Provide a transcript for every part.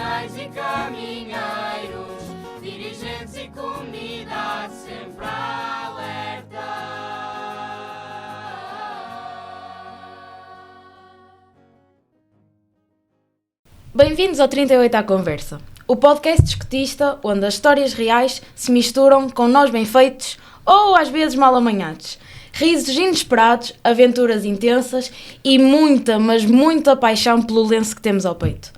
profissionais e caminheiros, dirigentes e comunidade sempre alerta. Bem-vindos ao 38 à Conversa, o podcast discutista onde as histórias reais se misturam com nós bem feitos ou às vezes mal amanhados. Risos inesperados, aventuras intensas e muita, mas muita paixão pelo lenço que temos ao peito.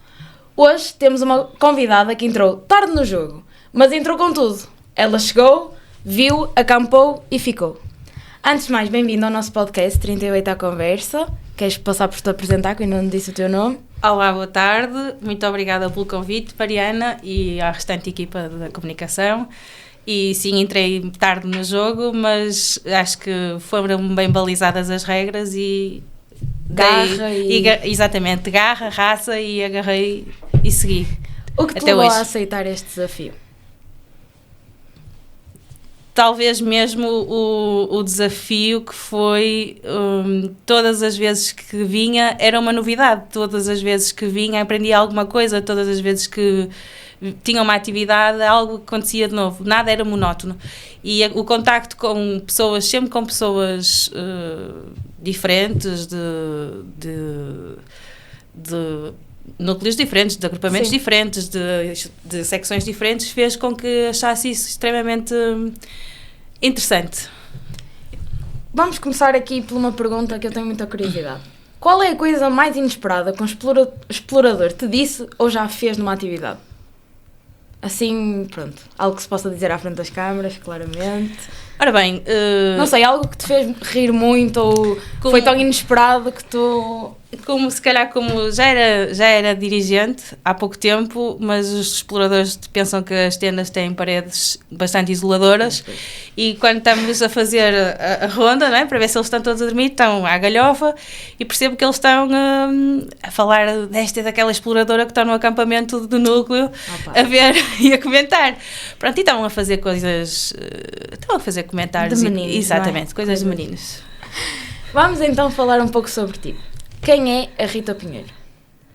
Hoje temos uma convidada que entrou tarde no jogo, mas entrou com tudo. Ela chegou, viu, acampou e ficou. Antes de mais, bem-vindo ao nosso podcast 38 à Conversa. Queres passar por te apresentar, que eu ainda não disse o teu nome? Olá, boa tarde. Muito obrigada pelo convite, Mariana, e à restante equipa da comunicação. E sim, entrei tarde no jogo, mas acho que foram bem balizadas as regras e... Garra exatamente, garra, raça, e agarrei e segui. O que te até levou hoje a aceitar este desafio? Talvez mesmo o desafio que foi, todas as vezes que vinha era uma novidade, todas as vezes que vinha aprendia alguma coisa, todas as vezes que tinha uma atividade, algo que acontecia de novo, nada era monótono. E o contacto com pessoas, sempre com pessoas diferentes, de núcleos diferentes, de agrupamentos Sim. diferentes, de secções diferentes, fez com que achasse isso extremamente interessante. Vamos começar aqui por uma pergunta que eu tenho muita curiosidade. Qual é a coisa mais inesperada que um explorador te disse ou já fez numa atividade? Assim, pronto, algo que se possa dizer à frente das câmaras, claramente. Ora bem... Não sei, algo que te fez rir muito ou foi tão inesperado que tu... se calhar já era dirigente há pouco tempo, mas os exploradores pensam que as tendas têm paredes bastante isoladoras e quando estamos a fazer a ronda, não é, para ver se eles estão todos a dormir, estão à galhofa e percebo que eles estão a falar desta e daquela exploradora que está no acampamento do núcleo, a ver e a comentar. Pronto, e estavam a fazer coisas... Estavam a fazer comentários. De meninos, exatamente, não é? coisas de meninos. Vamos então falar um pouco sobre ti. Quem é a Rita Pinheiro?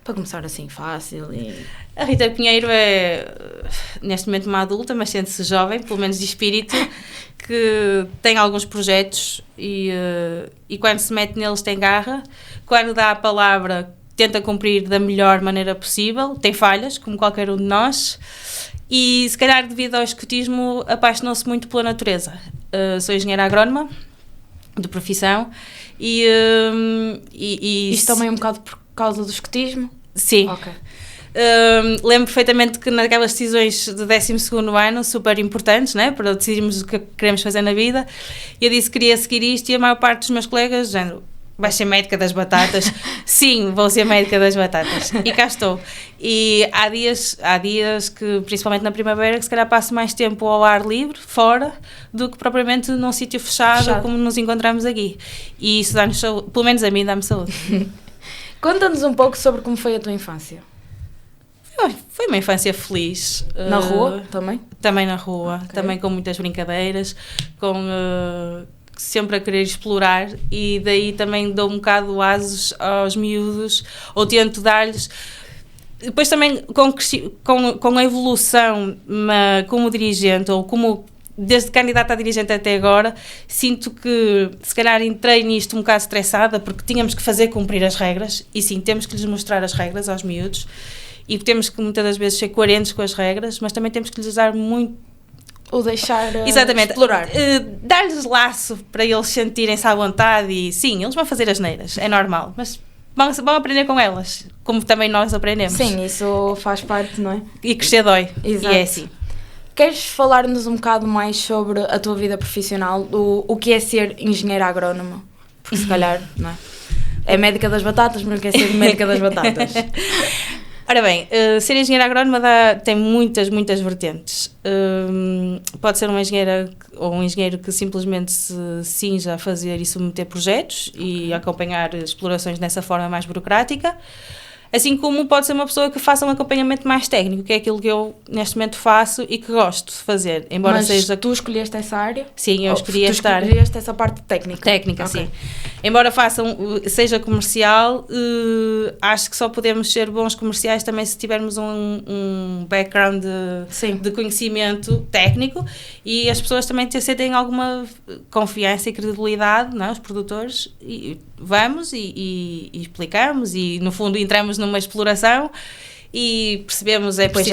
Para começar assim fácil e... A Rita Pinheiro é, neste momento, uma adulta, mas sente-se jovem, pelo menos de espírito, que tem alguns projetos e quando se mete neles tem garra, quando dá a palavra tenta cumprir da melhor maneira possível, tem falhas, como qualquer um de nós, e se calhar devido ao escotismo apaixonou-se muito pela natureza. Sou engenheira agrónoma, de profissão, Isto também é um bocado por causa do escotismo? Sim. Ok. Lembro perfeitamente que naquelas decisões do 12º ano, super importantes, né, para decidirmos o que queremos fazer na vida, eu disse que queria seguir isto e a maior parte dos meus colegas, género, vais ser médica das batatas? Sim, vou ser médica das batatas. E cá estou. E há dias que, principalmente na primavera, que se calhar passo mais tempo ao ar livre, fora, do que propriamente num sítio fechado, como nos encontramos aqui. E isso dá-nos saúde, pelo menos a mim dá-me saúde. Conta-nos um pouco sobre como foi a tua infância. Foi uma infância feliz. Na rua também? Também na rua, Okay. também com muitas brincadeiras, sempre a querer explorar, e daí também dou um bocado asos aos miúdos, ou tento dar-lhes. Depois também com a evolução como dirigente, ou como desde candidata a dirigente até agora, sinto que se calhar entrei nisto um bocado estressada, porque tínhamos que fazer cumprir as regras, e sim, temos que lhes mostrar as regras aos miúdos, e temos que muitas das vezes ser coerentes com as regras, mas também temos que lhes dar muito... Ou deixar Exatamente. explorar. Dar-lhes laço para eles sentirem-se à vontade e sim, eles vão fazer asneiras, é normal, mas vão aprender com elas, como também nós aprendemos. Sim, isso faz parte, não é? E crescer dói. Exato. E é assim. Queres falar-nos um bocado mais sobre a tua vida profissional, o que é ser engenheira agrónoma? Porque se calhar, não é? É médica das batatas, mas não quer ser médica das batatas. Ora bem, ser engenheira agrónoma tem muitas vertentes. Pode ser uma engenheira ou um engenheiro que simplesmente se cinja a fazer e submeter projetos e acompanhar explorações dessa forma mais burocrática. Assim como pode ser uma pessoa que faça um acompanhamento mais técnico, que é aquilo que eu neste momento faço e que gosto de fazer, embora Mas seja... tu escolheste essa área? Sim, eu escolhi tu esta área. escolheste essa parte técnica? Técnica, Ok. sim. Embora seja comercial, acho que só podemos ser bons comerciais também se tivermos um background de conhecimento técnico e as pessoas também sentem alguma confiança e credibilidade, não é? Os produtores, e vamos e explicamos e no fundo entramos numa exploração e percebemos Depois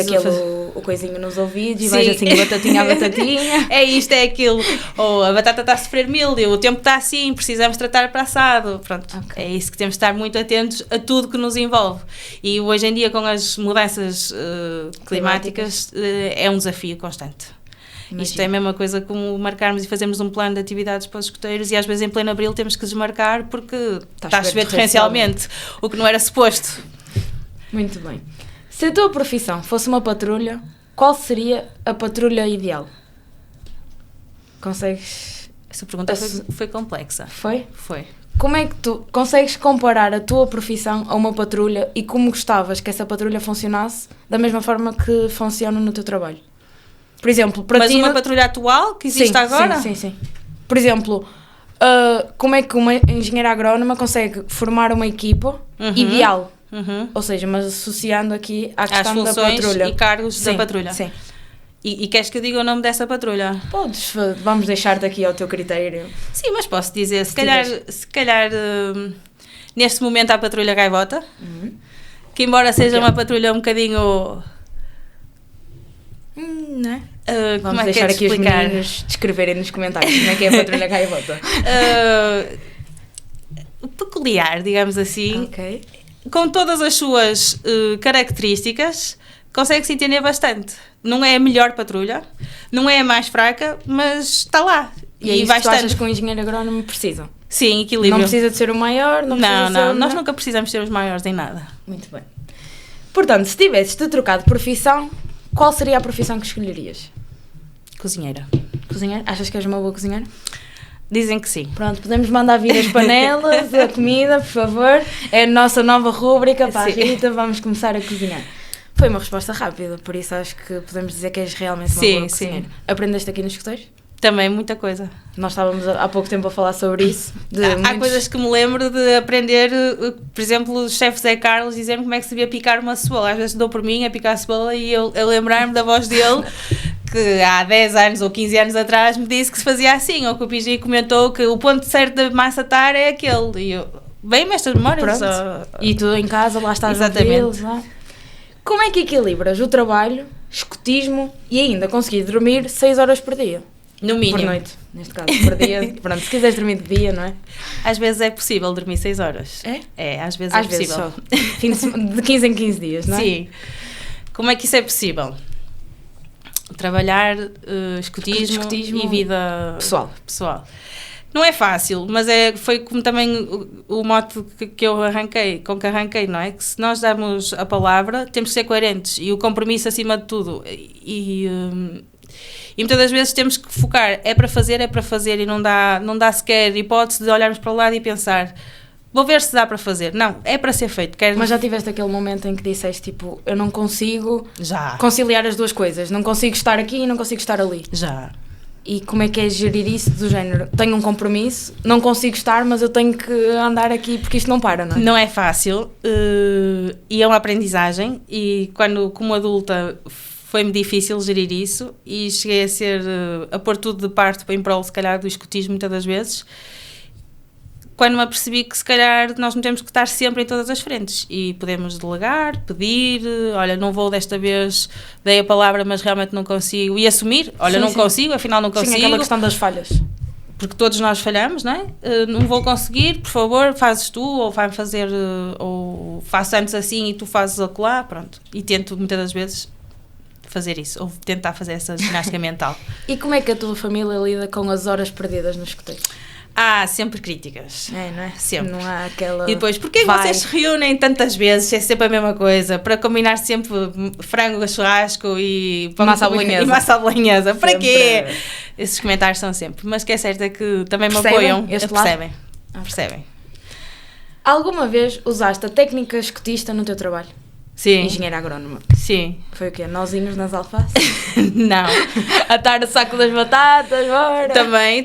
o coisinho nos ouvidos e vais assim, batatinha a batatinha. É isto, é aquilo. Ou a batata está a sofrer milho, o tempo está assim, precisamos tratar para assado. Pronto, okay. É isso que temos de estar muito atentos a tudo que nos envolve. E hoje em dia, com as mudanças climáticas, é um desafio constante. Imagina. Isto é a mesma coisa como marcarmos e fazermos um plano de atividades para os escuteiros e às vezes em pleno abril temos que desmarcar porque está a chover torrencialmente, o que não era suposto. Muito bem. Se a tua profissão fosse uma patrulha, qual seria a patrulha ideal? Consegues... Essa pergunta foi complexa. Foi? Foi. Como é que tu consegues comparar a tua profissão a uma patrulha e como gostavas que essa patrulha funcionasse da mesma forma que funciona no teu trabalho? Por exemplo, para Mas ti... uma patrulha atual que existe agora? Sim. Por exemplo, como é que uma engenheira agrónoma consegue formar uma equipa ideal? Ou seja, mas associando aqui à questão da patrulha. E cargos da patrulha. Sim. E queres que eu diga o nome dessa patrulha? Podes, vamos deixar-te aqui ao teu critério. Sim, mas posso dizer, se calhar neste momento há a patrulha Gaivota, que embora seja uma patrulha um bocadinho... não é? Vamos deixar aqui os meninos descreverem nos comentários como é que é a patrulha Gaivota. Peculiar, digamos assim. Ok. Com todas as suas características, consegue-se entender bastante. Não é a melhor patrulha, não é a mais fraca, mas está lá. E é isso que tu achas que um engenheiro agrónomo precisa? Sim, equilíbrio. Não precisa de ser o maior? Não, nós nunca precisamos ser os maiores em nada. Muito bem. Portanto, se tivesses de trocar de profissão, qual seria a profissão que escolherias? Cozinheira. Cozinheira? Achas que és uma boa cozinheira? Dizem que sim. Pronto, podemos mandar vir as panelas, a comida, por favor. É a nossa nova rúbrica para a Rita, vamos começar a cozinhar. Foi uma resposta rápida, por isso acho que podemos dizer que és realmente uma boa cozinheira. Aprendeste aqui nos escuteiros? Também, muita coisa. Nós estávamos há pouco tempo a falar sobre isso. Há coisas que me lembro de aprender, por exemplo, o chefe Zé Carlos dizer-me como é que se devia picar uma cebola. Às vezes dou por mim a picar a cebola e eu lembrar-me da voz dele, que há 10 anos ou 15 anos atrás me disse que se fazia assim, ou que o Pigi comentou que o ponto certo da massa estar é aquele. E eu, bem, estas memórias. E tu em casa, lá estás a vê-los, não é? Como é que equilibras o trabalho, escutismo e ainda conseguir dormir 6 horas por dia? No mínimo. Por noite, neste caso, por dia. Pronto, se quiseres dormir de dia, não é? Às vezes é possível dormir 6 horas. É? É, às vezes é possível. Vezes só. De 15 em 15 dias, não é? Sim. Como é que isso é possível? Trabalhar, escutismo e vida pessoal. Não é fácil, mas foi como também o mote que eu arranquei, não é? Que se nós damos a palavra, temos que ser coerentes e o compromisso acima de tudo. E muitas das vezes temos que focar, é para fazer e não dá sequer hipótese de olharmos para o lado e pensar, vou ver se dá para fazer. Não, é para ser feito. Mas já tiveste aquele momento em que disseste, tipo, eu não consigo conciliar as duas coisas, não consigo estar aqui e não consigo estar ali? Já. E como é que é gerir isso do género? Tenho um compromisso, não consigo estar, mas eu tenho que andar aqui porque isto não para, não é? Não é fácil e é uma aprendizagem e quando, como adulta, foi-me difícil gerir isso e cheguei a pôr tudo de parte em prol, se calhar, do escutismo muitas das vezes, quando me apercebi que se calhar nós não temos que estar sempre em todas as frentes e podemos delegar, pedir, olha, não vou desta vez, dei a palavra mas realmente não consigo, e assumir, olha, não consigo, afinal não consigo. Sim, aquela questão das falhas. Porque todos nós falhamos, não é? Não vou conseguir, por favor, fazes tu, ou vai fazer, ou faço antes assim e tu fazes acolá, pronto. E tento muitas das vezes fazer isso, ou tentar fazer essa ginástica mental. E como é que a tua família lida com as horas perdidas no escuteiro? Há sempre críticas. É, não é? Sempre. Não há aquela... E depois, porquê vocês se reúnem tantas vezes? É sempre a mesma coisa. Para combinar sempre frango a churrasco e massa à bolonhesa. E massa à bolonhesa. Para quê? Esses comentários são sempre. Mas o que é certo é que também me apoiam. Percebem. Alguma vez usaste a técnica escotista no teu trabalho? Sim. Engenheira agrónoma. Sim. Foi o quê? Nozinhos nas alfaces? Não. Atar o saco das batatas, bora! Também.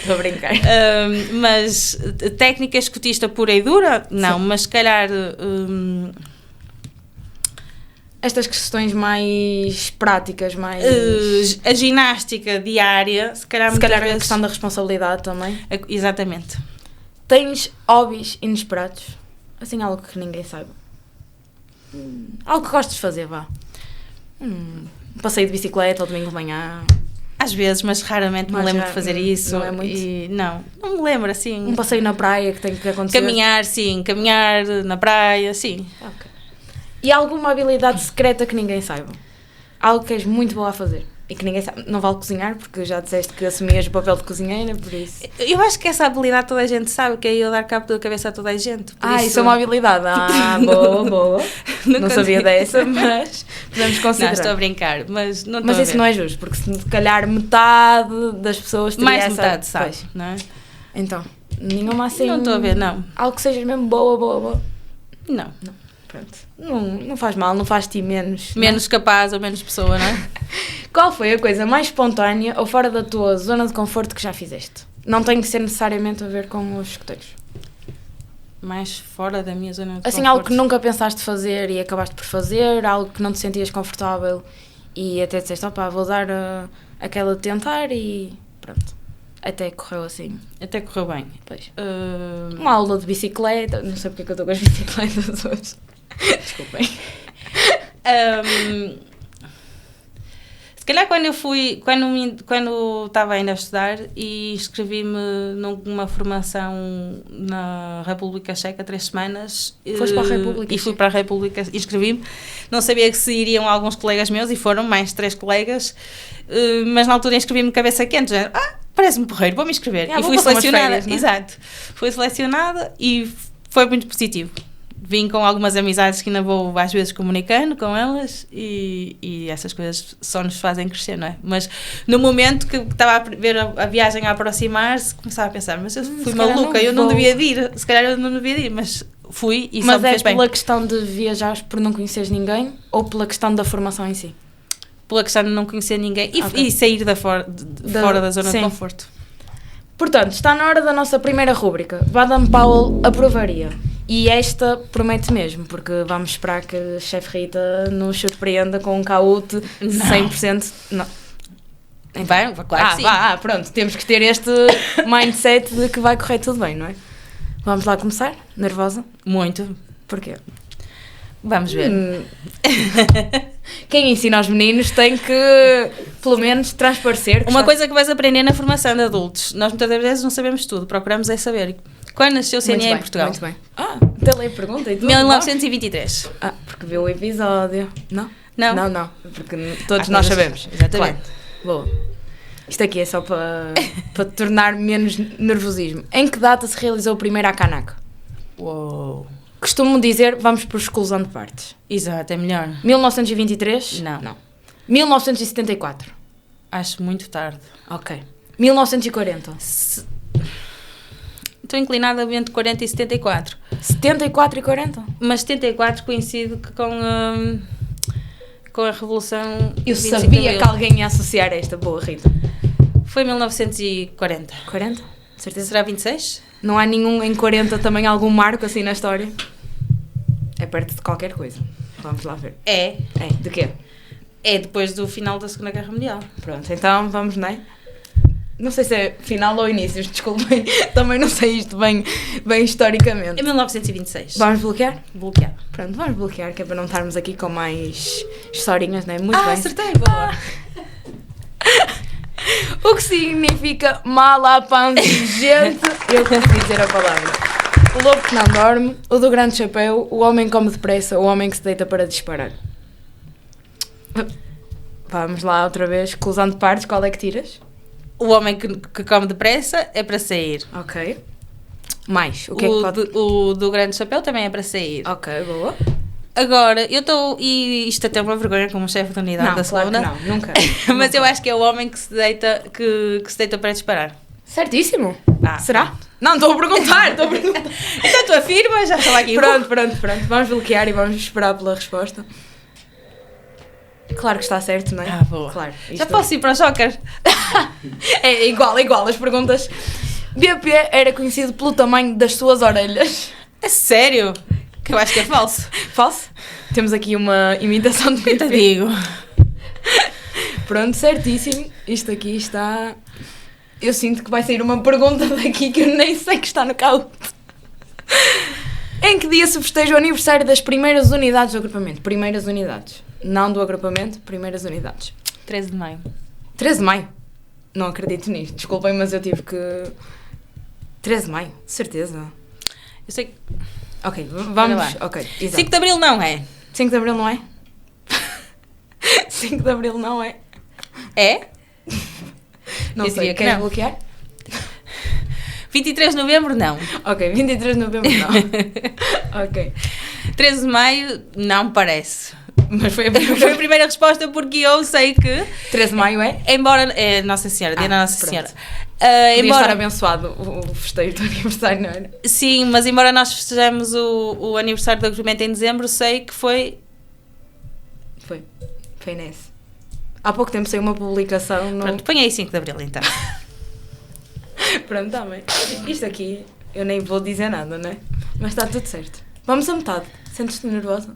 Estou a brincar. Mas técnica escotista pura e dura? Não, mas se calhar... Estas questões mais práticas, mais... a ginástica diária, se calhar se muitas calhar a vezes... questão da responsabilidade também. Exatamente. Tens hobbies inesperados? Assim, algo que ninguém saiba. Algo que gostes de fazer, vá. Um passeio de bicicleta ao domingo de manhã. Às vezes, mas raramente me Mas lembro já de fazer isso. não é muito? E não me lembro, assim. Um passeio na praia que tem que acontecer. Caminhar, sim. Caminhar na praia, sim. Ok. E alguma habilidade secreta que ninguém saiba? Algo que és muito boa a fazer e que ninguém sabe. Não vale cozinhar, porque já disseste que assumias o papel de cozinheira, por isso... Eu acho que essa habilidade toda a gente sabe, que é eu dar cabo da cabeça a toda a gente. Isso é uma habilidade. Boa, boa. Não sabia dessa, mas podemos Não, considerar. estou a brincar, mas não estou Mas a isso ver. não é justo, porque se calhar metade das pessoas teria Mais de essa... metade, sabe, Pois. não é? Então, nenhuma assim... Não estou a ver, não. Algo que sejas mesmo boa. Não. Pronto. Não faz mal, não faz-te menos... Menos capaz ou menos pessoa, não é? Qual foi a coisa mais espontânea ou fora da tua zona de conforto que já fizeste? Não tem que ser necessariamente a ver com os escoteiros. Mais fora da minha zona de Assim, conforto. algo que nunca pensaste fazer e acabaste por fazer, algo que não te sentias confortável e até disseste, opá, vou dar aquela de tentar e pronto. Até correu assim. Até correu bem. Pois. Uh, Uma aula de bicicleta, não sei porque é que eu estou com as bicicletas hoje. Desculpem. Se calhar quando estava ainda a estudar e inscrevi-me numa formação na República Checa 3 semanas. Foste para a República E fui Checa? para a República, inscrevi-me. Não sabia que se iriam alguns colegas meus e foram mais 3 colegas, mas na altura inscrevi-me de cabeça quente, já, parece-me porreiro, vou-me inscrever. Yeah, e vou fui passar umas selecionada, férias, não é? exato, fui selecionada e foi muito positivo. Vim com algumas amizades que ainda vou às vezes comunicando com elas e essas coisas só nos fazem crescer, não é? Mas no momento que estava a ver a viagem a aproximar-se, começava a pensar, mas eu fui se calhar maluca, não eu não vou. devia de ir, se calhar eu não devia de ir, mas fui e só Mas me é fez bem. pela questão de viajares por não conheceres ninguém ou pela questão da formação em si? Pela questão de não conhecer ninguém Ok. e sair fora da zona sim. de conforto. Portanto, está na hora da nossa primeira rúbrica. Baden-Powell aprovaria. E esta promete mesmo, porque vamos esperar que a chefe Rita nos surpreenda com um caute 100%. Não. Vai, claro que sim. Pronto, temos que ter este mindset de que vai correr tudo bem, não é? Vamos lá começar? Nervosa? Muito. Porquê? Vamos ver. Quem ensina aos meninos tem que, pelo menos, transparecer. que Uma está- coisa que vais aprender na formação de adultos, nós muitas vezes não sabemos tudo, procuramos é saber. Quando nasceu o Muito CNE bem, em Portugal? Muito bem. Até lhe pergunta e tudo. 1923. Porque viu o episódio. Não? Não. Não, porque todos Ah, nós mas- sabemos. exatamente. Claro. Boa. Isto aqui é só para tornar menos nervosismo. Em que data se realizou o primeiro Akanak? Uou. Costumo dizer, vamos por exclusão de partes. Exato, é melhor. 1923? Não. 1974? Acho muito tarde. Ok. 1940? Estou inclinada entre 40 e 74. 74 e 40? Mas 74 coincide com a Revolução. Eu 25 de sabia Abril. que alguém ia associar a esta boa Rita. Foi 1940. 40? Certeza? Será 26? Não há nenhum em 40 também algum marco assim na história? É perto de qualquer coisa. Vamos lá ver. É. De quê? É depois do final da Segunda Guerra Mundial. Pronto, então vamos, não é? Não sei se é final ou inícios, desculpem. Também não sei isto bem historicamente. É 1926. Vamos bloquear? Bloqueado. Pronto, vamos bloquear, que é para não estarmos aqui com mais historinhas, não é? Muito bem. Acertei, boa. O que significa malapanzigente? Eu consegui dizer a palavra. O lobo que não dorme, o do grande chapéu, o homem que come depressa, o homem que se deita para disparar. Vamos lá outra vez, exclusão de partes, qual é que tiras? O homem que come depressa é para sair. Ok. Mais, o que é que pode... O do grande chapéu também é para sair. Ok, boa. Agora, eu estou... E isto até é uma vergonha como chefe de unidade Não, da claro que segunda. não, nunca. Mas eu acho que é o homem que se deita para disparar. Certíssimo. Ah, Será? Não, estou a perguntar. Então tu afirmas, já estava aqui. Pronto. Vamos bloquear e vamos esperar pela resposta. Claro que está certo, não é? Ah, boa. Claro. Já posso ir para o Joker? É igual as perguntas. BP era conhecido pelo tamanho das suas orelhas. É sério? Que eu acho que é falso. Falso? Temos aqui uma imitação de Eu te BP. digo. Pronto, certíssimo. Isto aqui está... Eu sinto que vai sair uma pergunta daqui que eu nem sei que está no caute. Em que dia se festeja o aniversário das primeiras unidades do agrupamento? Primeiras unidades. Não do agrupamento, primeiras unidades. 13 de maio. 13 de maio. Não acredito nisto. Desculpem, mas eu tive que... 13 de maio, certeza. Eu sei que... Ok, Olha vamos... lá. Ok, exato. 5 de Abril não é? 5 de Abril não é? 5 de Abril não é? É? Não Eu sei, diria que queres não. bloquear? 23 de Novembro não. Ok, 23 de Novembro não. Ok. 13 de Maio não parece. Mas foi a Foi a primeira... primeira resposta porque eu sei que, 13 de maio é? embora... É Nossa Senhora, dia da Nossa pronto. Senhora. Podia estar Embora, abençoado o festejo do aniversário, não era? sim, mas embora nós festejamos o aniversário do agrupamento em dezembro, sei que foi... Foi nesse. Há pouco tempo saiu uma publicação no... Pronto, põe aí 5 de Abril então. Pronto, está bem. Isto aqui, eu nem vou dizer nada, não é? Mas está tudo certo. Vamos a metade. Sentes-te nervosa?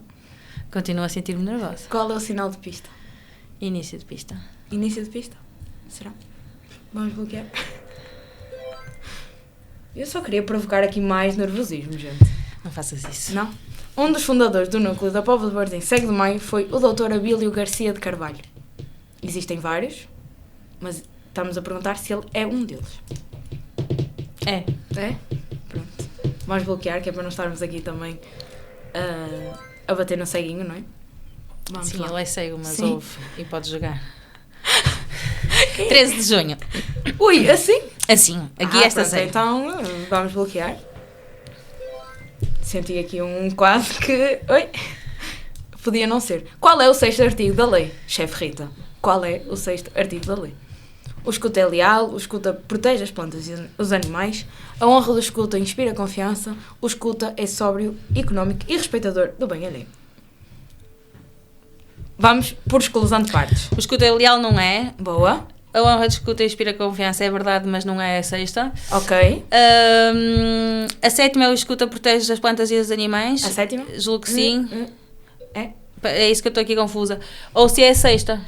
Continuo a sentir-me nervosa. Qual é o sinal de pista? Início de pista. Início de pista? Será? Vamos bloquear? Eu só queria provocar aqui mais nervosismo, gente. Não faças isso. Não? Um dos fundadores do núcleo da Póvoa de Varzim, Cego de Maio, foi o Dr. Abílio Garcia de Carvalho. Existem vários, mas estamos a perguntar se ele é um deles. É. É? Pronto. Vamos bloquear, que é para não estarmos aqui também a bater no ceguinho, não é? Vamos Sim, lá. ele é cego, mas Sim. ouve e pode jogar. 13 de junho. Ui, assim? Assim, aqui esta pronto, sei. então vamos bloquear. Senti aqui um quase que... Oi? Podia não ser. Qual é o 6º artigo da lei, chefe Rita? Qual é o 6º artigo da lei? O escuta é leal, o escuta protege as plantas e os animais, a honra do escuta inspira confiança, o escuta é sóbrio, económico e respeitador do bem alheio. Vamos por exclusão de partes. O escuta leal não é. Boa. A honra de escuta inspira confiança, é verdade, mas não é a 6ª. Ok. A 7ª é o escuta protege as plantas e os animais. A 7ª? Julgo que sim. É. É isso que eu estou aqui confusa. Ou se é a 6ª.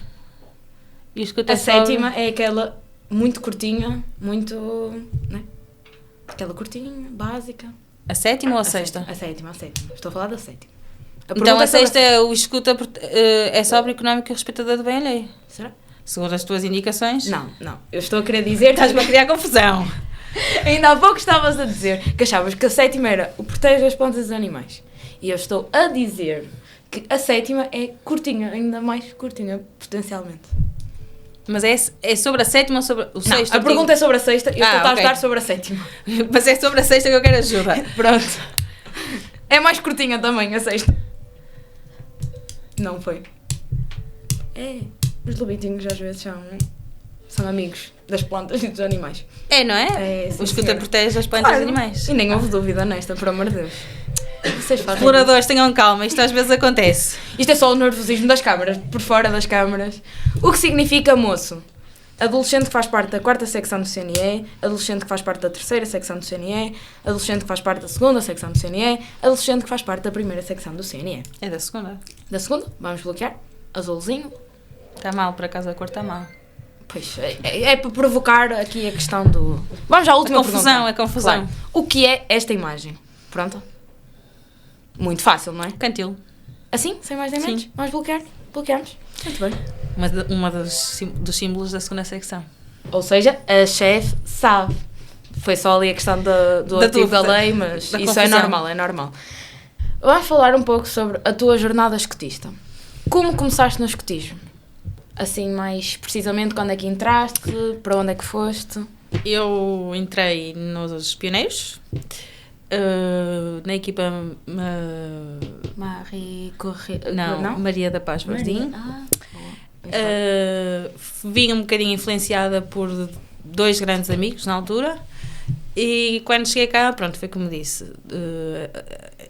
E o escuta A sóbrio. 7ª é aquela muito curtinha, muito... Né? Aquela curtinha, básica. A 7ª ou a 6ª? A 7ª. Estou a falar da 7ª. Então a 6ª é o escuta é sóbrio, económico e respeitador do bem alheio. Será? Segundo as tuas indicações. Não. Eu estou a querer dizer... Estás-me a criar confusão. Ainda há pouco estavas a dizer que achavas que a 7ª era o protege as plantas dos animais. E eu estou a dizer que a 7ª é curtinha, ainda mais curtinha, potencialmente. Mas é sobre a 7ª ou sobre o 6º? A pergunta é sobre a 6ª e eu estou a ok. ajudar sobre a 7ª. Mas é sobre a 6ª que eu quero ajuda. Pronto. É mais curtinha também, a 6ª. Não foi. É. Os lobitinhos às vezes são amigos das plantas e dos animais. É, não é? É, sim, O escuta senhora. protege as plantas e os animais. E nem houve dúvida nesta, por amor de Deus. Vocês fazem Exploradores, tenham calma, isto às vezes acontece. Isto é só o nervosismo das câmaras, por fora das câmaras. O que significa moço? Adolescente que faz parte da 4ª secção do CNE, adolescente que faz parte da 3ª secção do CNE, adolescente que faz parte da 2ª secção do CNE, adolescente que faz parte da 1ª secção do CNE. É da 2ª. Da 2ª, vamos bloquear. Azulzinho. Está mal, por acaso a cor está mal. Pois, é para provocar aqui a questão do... Vamos à última confusão, pergunta. a confusão. Claro. O que é esta imagem? Pronto? Muito fácil, não é? Cantil. Assim, sem mais nem menos? Sim. Vamos bloquear? Bloqueamos. Muito bem. Uma dos símbolos da 2ª secção. Ou seja, a chefe sabe. Foi só ali a questão do Da artigo da dúvida, lei, mas da isso é confusão. normal. Vamos falar um pouco sobre a tua jornada escotista. Como começaste no escotismo? Assim, mais precisamente, quando é que entraste? Para onde é que foste? Eu entrei nos Pioneiros, na equipa Marie Corre... Maria da Paz Varzim. Maria. Ah, boa. Vim um bocadinho influenciada por 2 grandes amigos na altura. E quando cheguei cá, pronto, foi como disse,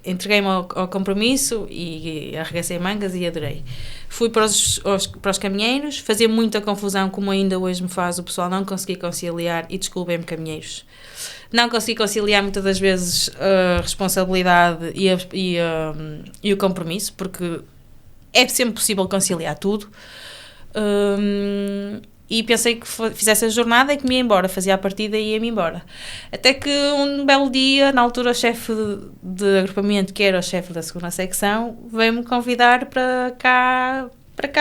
entreguei-me ao compromisso e arregacei mangas e adorei. Fui para os caminheiros, fazia muita confusão, como ainda hoje me faz, o pessoal não conseguia conciliar, e desculpem-me, caminheiros, não consegui conciliar muitas das vezes a responsabilidade e o compromisso, porque é sempre possível conciliar tudo. E pensei que fizesse a jornada e que me ia embora, fazia a partida e ia-me embora. Até que um belo dia, na altura o chefe de agrupamento, que era o chefe da segunda secção, veio-me convidar para cá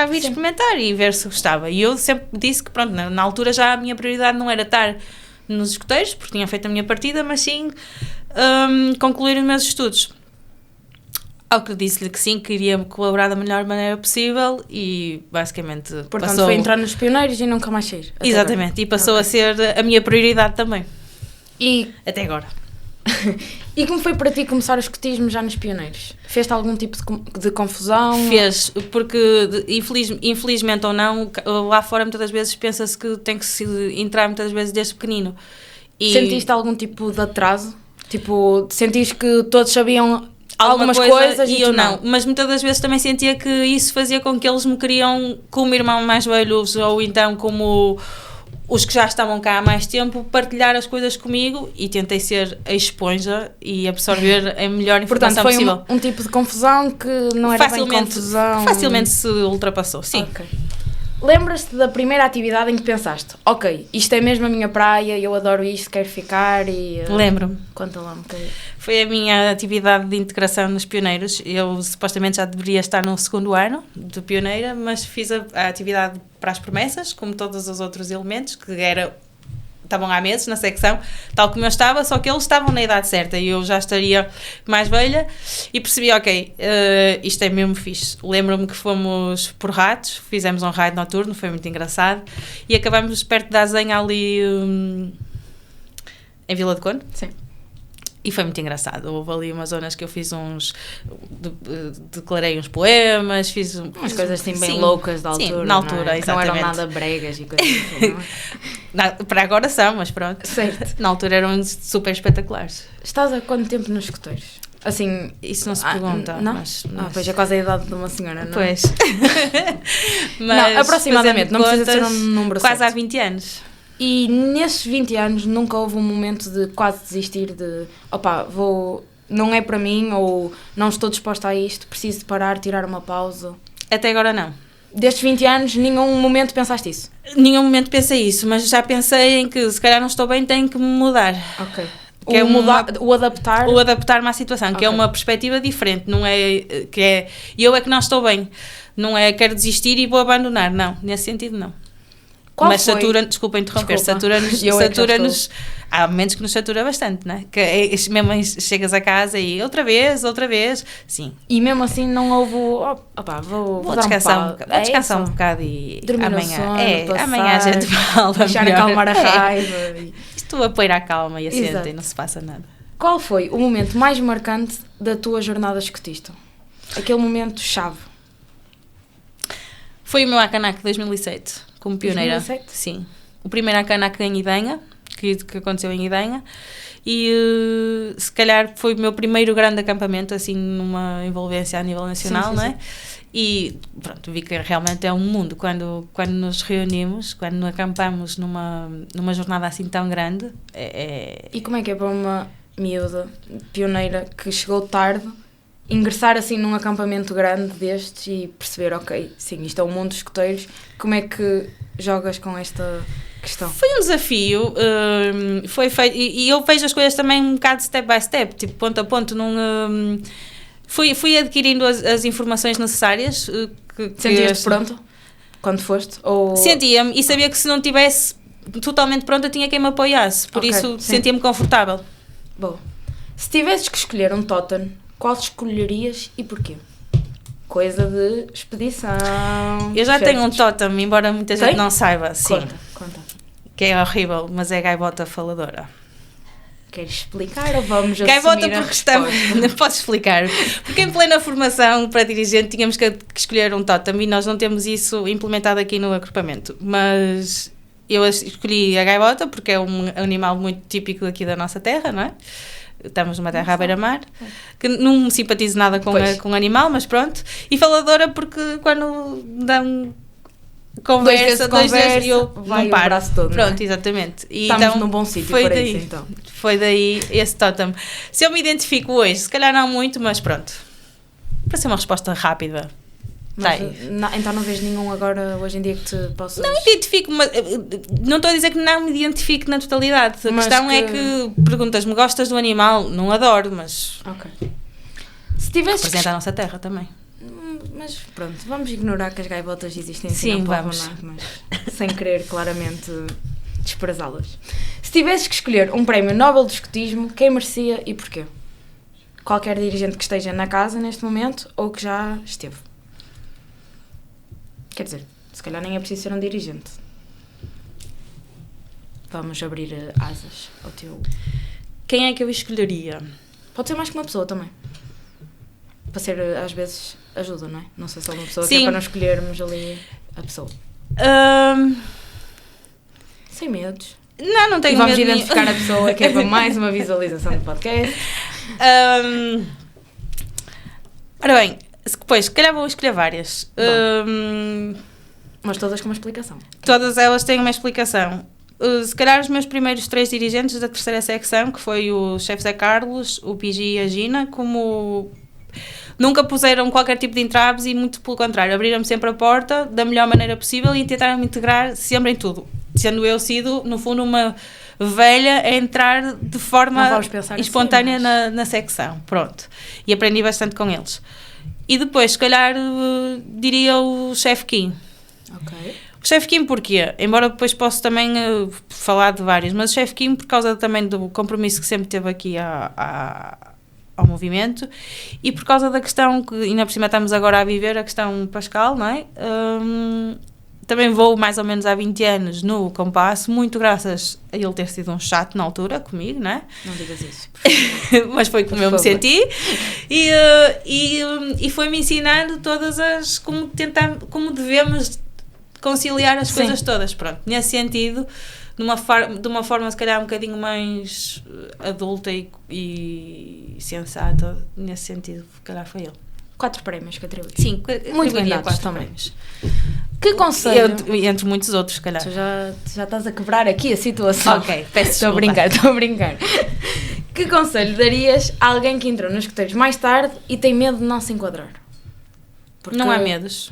vir experimentar e ver se gostava. E eu sempre disse que, pronto, na altura já a minha prioridade não era estar nos escoteiros, porque tinha feito a minha partida, mas sim concluir os meus estudos. Ao que disse-lhe que sim, que iria colaborar da melhor maneira possível e basicamente Portanto, passou... foi entrar nos pioneiros e nunca mais sair. Exatamente, e passou a ser a minha prioridade também. E até agora. E como foi para ti começar o escotismo já nos pioneiros? Fez-te algum tipo de confusão? Fez, porque infelizmente ou não, lá fora muitas das vezes pensa-se que tem que se entrar muitas vezes desde pequenino. E sentiste algum tipo de atraso? Tipo, sentiste que todos sabiam algumas coisas e eu não. Mas muitas das vezes também sentia que isso fazia com que eles me queriam, como irmão mais velhos ou então como os que já estavam cá há mais tempo, partilhar as coisas comigo, e tentei ser a esponja e absorver a melhor informação possível. Portanto, foi um tipo de confusão que não era bem confusão. Facilmente se ultrapassou, sim. Okay. Lembras-te da primeira atividade em que pensaste, ok, isto é mesmo a minha praia, eu adoro isto, quero ficar e... Lembro-me. Conta lá um bocadinho. Foi a minha atividade de integração nos pioneiros. Eu supostamente já deveria estar no 2º ano de pioneira, mas fiz a atividade para as promessas, como todos os outros elementos, que estavam há meses na secção, tal como eu estava, só que eles estavam na idade certa e eu já estaria mais velha, e percebi, ok, isto é mesmo fixe. Lembro-me que fomos por Ratos, fizemos um raid noturno, foi muito engraçado, e acabamos perto da Azenha ali em Vila de Conde. Sim. E foi muito engraçado. Houve ali umas zonas que eu fiz declarei uns poemas, fiz umas coisas assim bem loucas da altura. Sim, na altura, não é? exatamente. Não eram nada bregas e coisas assim, não é? Para agora são, mas pronto. Certo. Na altura eram super espetaculares. Estás há quanto tempo nos escoteiros? Assim... Isso não se pergunta. Não? Mas... pois é quase a idade de uma senhora, não é? Pois. Mas, não, aproximadamente, não precisa ser um número quase certo. Há 20 anos. E nesses 20 anos nunca houve um momento de quase desistir de não é para mim, ou não estou disposta a isto, preciso de parar, tirar uma pausa? Até agora não. Destes 20 anos, nenhum momento pensaste isso? Nenhum momento pensei isso, mas já pensei em que se calhar não estou bem, tenho que me mudar. Ok. Que o adaptar? O adaptar-me à situação, Okay. que é uma perspectiva diferente, não é que é eu é que não estou bem, não é quero desistir e vou abandonar, não, nesse sentido não. Mas desculpa interromper, satura-nos, há momentos que nos satura bastante, não é? Que mesmo chegas a casa e outra vez, sim. E mesmo assim não houve, vou descansar um bocado e dormir amanhã a gente fala deixar acalmar a raiva. Estou a pôr à calma e assenta e não se passa nada. Qual foi o momento mais marcante da tua jornada escotista? Aquele momento chave? Foi o meu Acanac 2007. Como pioneira. 2007? Sim. O primeiro Acanac em Idenha, que aconteceu em Idenha, e se calhar foi o meu primeiro grande acampamento, assim, numa envolvência a nível nacional, sim, não é? Sim. E pronto, vi que realmente é um mundo. Quando nos reunimos, quando acampamos numa jornada assim tão grande, E como é que é para uma miúda pioneira que chegou tarde ingressar assim num acampamento grande destes e perceber, ok, sim, isto é o mundo dos escoteiros, como é que jogas com esta questão? Foi um desafio, foi feito, e eu vejo as coisas também um bocado step by step, tipo ponto a ponto, fui adquirindo as informações necessárias. Sentias-te pronto quando foste? Ou... Sentia-me e sabia que se não estivesse totalmente pronta tinha quem me apoiasse, por isso sentia-me confortável. Bom, se tivesses que escolher um totem, qual escolherias e porquê? Coisa de expedição. Eu já tenho um totem, embora muita gente não saiba. Sim. Conta. Que é horrível, mas é gaivota faladora. Queres explicar ou vamos gaivota assumir a resposta? Não posso explicar. Porque em plena formação para dirigente tínhamos que escolher um totem e nós não temos isso implementado aqui no agrupamento. Mas eu escolhi a gaivota porque é um animal muito típico aqui da nossa terra, não é? Estamos numa terra à beira-mar, que não simpatizo nada com o animal, mas pronto. E faladora porque quando dão conversa, dois vezes eu vai não paro. O braço todo, pronto, não é? exatamente. E Estamos então, num bom sítio foi para daí, isso, então. Foi daí esse tótem. Se eu me identifico hoje, se calhar não muito, mas pronto. Para ser uma resposta rápida. Mas, então não vês nenhum agora, hoje em dia, que te possas... Não identifico, mas não estou a dizer que não me identifique na totalidade. A questão é que perguntas-me, gostas do animal? Não adoro, mas... Ok. Se tivesse representa a nossa terra também. Mas pronto, vamos ignorar que as gaivotas existem assim. Sim, não vamos. Mas sem querer claramente desprezá-las. Se tivesses que escolher um prémio Nobel de Escotismo, quem merecia e porquê? Qualquer dirigente que esteja na casa neste momento ou que já esteve. Quer dizer, se calhar nem é preciso ser um dirigente. Vamos abrir asas ao teu... Quem é que eu escolheria? Pode ser mais que uma pessoa também. Para ser, às vezes, ajuda, não é? Não sei se é uma pessoa Sim. que é para não escolhermos ali a pessoa. Sem medos. Não tenho E vamos medo identificar a pessoa que é para mais uma visualização do podcast. Ora bem, depois, se calhar vou escolher várias. Mas todas com uma explicação. Todas elas têm uma explicação. Se calhar os meus primeiros 3 dirigentes da terceira secção, que foi o chefe Zé Carlos, o Pigi e a Gina, como nunca puseram qualquer tipo de entraves e muito pelo contrário, abriram-me sempre a porta da melhor maneira possível e tentaram me integrar sempre em tudo, sendo eu sido, no fundo, uma velha a entrar de forma espontânea assim, mas... na secção, pronto, e aprendi bastante com eles. E depois, se calhar, diria o chefe Kim. Ok. O chefe Kim porquê? Embora depois possa também falar de vários, mas o chefe Kim por causa também do compromisso que sempre teve aqui ao movimento e por causa da questão que ainda por cima estamos agora a viver, a questão Pascal, não é? Também vou mais ou menos há 20 anos no Compasso, muito graças a ele ter sido um chato na altura comigo, não é? Não digas isso. Mas foi como eu me senti e foi-me ensinando todas as como devemos conciliar as coisas todas, pronto, nesse sentido, de uma forma se calhar um bocadinho mais adulta e sensata, nesse sentido, se calhar foi ele. 4 prémios que atribuí. Sim, muito bem dados 4 também. prémios. Que conselho... Entre muitos outros, se calhar. Tu já estás a quebrar aqui a situação. Ok, peço Estou a brincar. Que conselho darias a alguém que entrou nos escuteiros mais tarde e tem medo de não se enquadrar? Porque não há medos.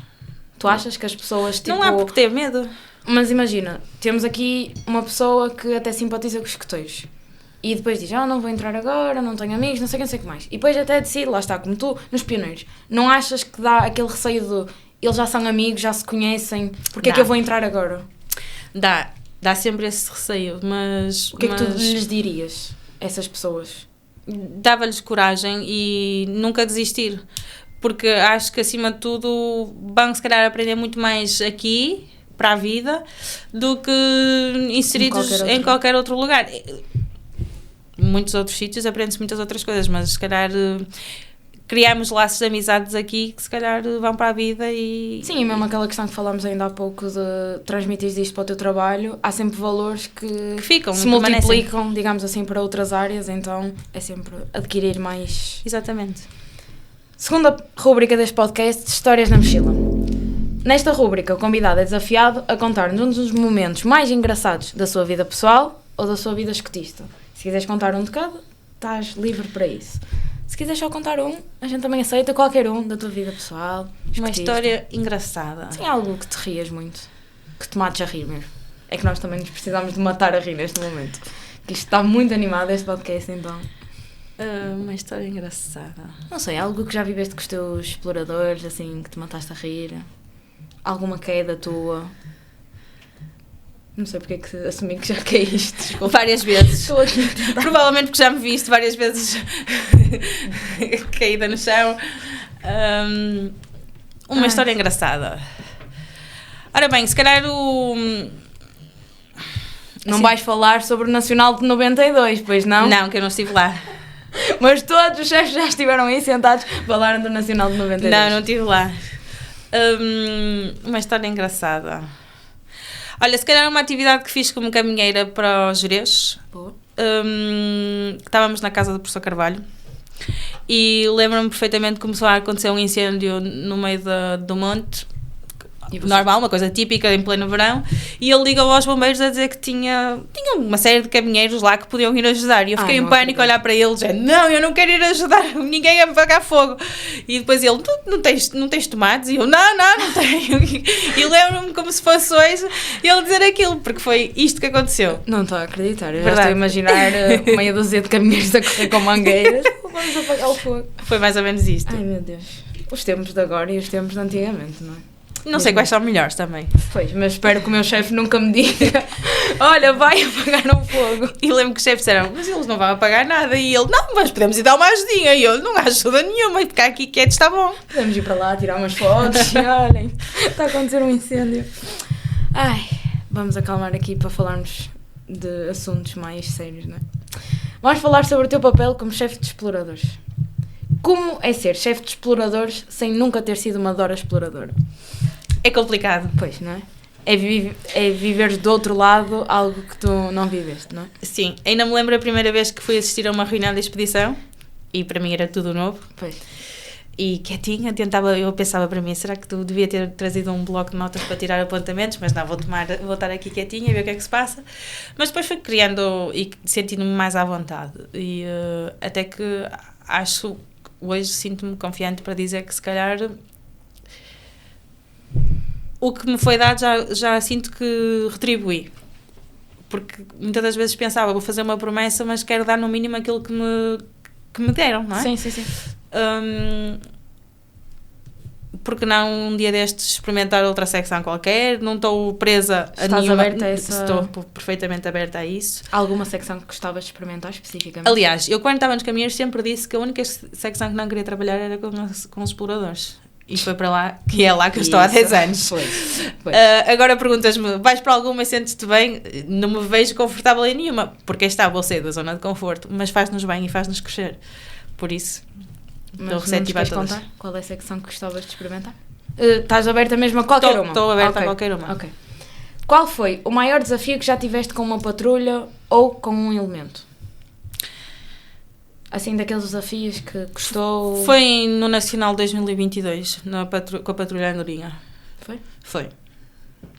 Tu achas que as pessoas, tipo... Não há porque ter medo. Mas imagina, temos aqui uma pessoa que até simpatiza com os escuteiros. E depois diz, não vou entrar agora, não tenho amigos, não sei o que mais. E depois até decide, lá está, como tu, nos pioneiros. Não achas que dá aquele receio de eles já são amigos, já se conhecem, porque é que eu vou entrar agora? Dá sempre esse receio, mas... O que é que tu lhes dirias, essas pessoas? Dava-lhes coragem e nunca desistir. Porque acho que, acima de tudo, vão se calhar aprender muito mais aqui, para a vida, do que inseridos em qualquer outro lugar. Muitos outros sítios aprende-se muitas outras coisas, mas se calhar criamos laços de amizades aqui que se calhar vão para a vida e... Sim, mesmo aquela questão que falámos ainda há pouco de transmitir isto para o teu trabalho, há sempre valores que ficam, se multiplicam, digamos assim, para outras áreas, então é sempre adquirir mais... Exatamente. Segunda rúbrica deste podcast, Histórias na Mochila. Nesta rúbrica, o convidado é desafiado a contar-nos um dos momentos mais engraçados da sua vida pessoal ou da sua vida escotista. Se quiseres contar um de cada, estás livre para isso. Se quiseres só contar um, a gente também aceita qualquer um da tua vida pessoal. Escotista. Uma história engraçada. Sim, algo que te rias muito. Que te mates a rir mesmo. É que nós também nos precisamos de matar a rir neste momento. Que isto está muito animado, este podcast, então... Uma história engraçada. Não sei, algo que já viveste com os teus exploradores, assim, que te mataste a rir. Alguma queda tua. Não sei porque é que assumi que já caíste. Desculpa. Várias vezes. Estou aqui a tentar. Provavelmente porque já me viste várias vezes caída no chão. Uma história engraçada. Ora bem, se calhar Não vais falar sobre o Nacional de 92, pois não? Não, que eu não estive lá. Mas todos os chefes já estiveram aí sentados, falaram do Nacional de 92. Não estive lá. Uma história engraçada. Olha, se calhar uma atividade que fiz como caminheira para os Jerez. Boa. Estávamos na casa do professor Carvalho e lembro-me perfeitamente que começou a acontecer um incêndio no meio do monte. Normal, uma coisa típica em pleno verão, e ele ligou aos bombeiros a dizer que tinha uma série de caminheiros lá que podiam ir ajudar, e eu fiquei em pânico a olhar para ele, dizendo, não, eu não quero ir ajudar ninguém a apagar fogo, e depois ele, não tens tomates? E eu, não tenho, e lembro-me como se fosse hoje ele dizer aquilo, porque foi isto que aconteceu. Não estou a acreditar, eu já estou a imaginar meia dúzia de caminheiros a correr com mangueiras, vamos apagar o fogo. Foi mais ou menos isto. Ai meu Deus, os tempos de agora e os tempos de antigamente, não é? Não sei quais são melhores também. Pois, mas espero que o meu chefe nunca me diga olha, vai apagar um fogo. E lembro que os chefes disseram, mas eles não vão apagar nada. E ele, não, mas podemos ir dar uma ajudinha. E eu, não há ajuda nenhuma, e ficar aqui quieto está bom. Podemos ir para lá, tirar umas fotos e olhem, está a acontecer um incêndio. Ai, vamos acalmar aqui para falarmos de assuntos mais sérios, não é? Vamos falar sobre o teu papel como chefe de exploradores. Como é ser chefe de exploradores sem nunca ter sido uma Dora exploradora? É complicado. Pois, não é? É viveres do outro lado algo que tu não viveste, não é? Sim, ainda me lembro a primeira vez que fui assistir a uma reunião de expedição e para mim era tudo novo. Pois. E quietinha, eu pensava para mim, será que tu devia ter trazido um bloco de notas para tirar apontamentos? Mas não, vou estar aqui quietinha e ver o que é que se passa. Mas depois fui criando e sentindo-me mais à vontade. E até que hoje sinto-me confiante para dizer que se calhar o que me foi dado já sinto que retribuí, porque muitas das vezes pensava, vou fazer uma promessa, mas quero dar no mínimo aquilo que me deram, não é? Sim. Porque não um dia destes experimentar outra secção qualquer, não estou presa a Estás nenhuma, aberta a essa... estou perfeitamente aberta a isso. Alguma secção que gostavas de experimentar especificamente? Aliás, eu quando estava nos caminheiros sempre disse que a única secção que não queria trabalhar era com os exploradores. E foi para lá, que é lá que eu estou há 10 anos. Pois. Agora perguntas-me, vais para alguma e sentes-te bem? Não me vejo confortável em nenhuma, porque está, vou sair da zona de conforto, mas faz-nos bem e faz-nos crescer. Por isso, estou receptiva a todas. Contar qual é a secção que gostavas de experimentar? Estás aberta mesmo a qualquer uma? Estou aberta a qualquer uma. Okay. Qual foi o maior desafio que já tiveste com uma patrulha ou com um elemento? Assim, daqueles desafios que custou... Foi no Nacional 2022, com a Patrulha Andorinha. Foi? Foi.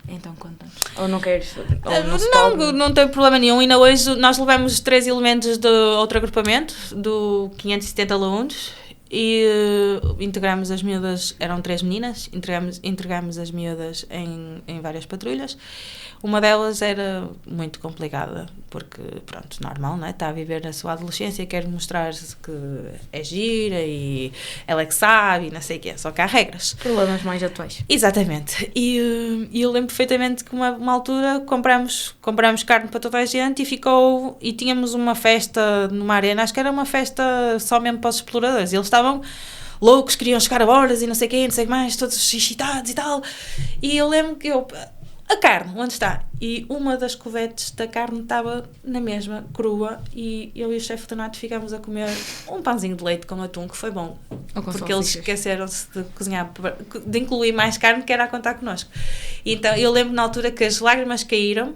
Então, conta-nos. Ou não queres... Ou não tem problema nenhum. Ainda hoje nós levamos 3 elementos de outro agrupamento, do 570 Laundes, e integramos as miúdas, eram 3 meninas, integramos as miúdas em várias patrulhas. Uma delas era muito complicada, porque, pronto, normal, não é? Está a viver a sua adolescência, quer mostrar-se que é gira e ela é que sabe e não sei o quê, só que há regras. Problemas mais atuais. Exatamente. E eu lembro perfeitamente que uma altura compramos carne para toda a gente e tínhamos uma festa numa arena, acho que era uma festa só mesmo para os exploradores. Eles estavam loucos, queriam chegar a horas e não sei o quê, não sei o que mais, todos excitados e tal. E eu lembro que a carne, onde está? E uma das covetes da carne estava na mesma, crua, e eu e o chefe Donato ficámos a comer um pãozinho de leite com atum, que foi bom. Porque eles esqueceram-se de cozinhar, de incluir mais carne, que era a contar connosco. Então, eu lembro na altura que as lágrimas caíram,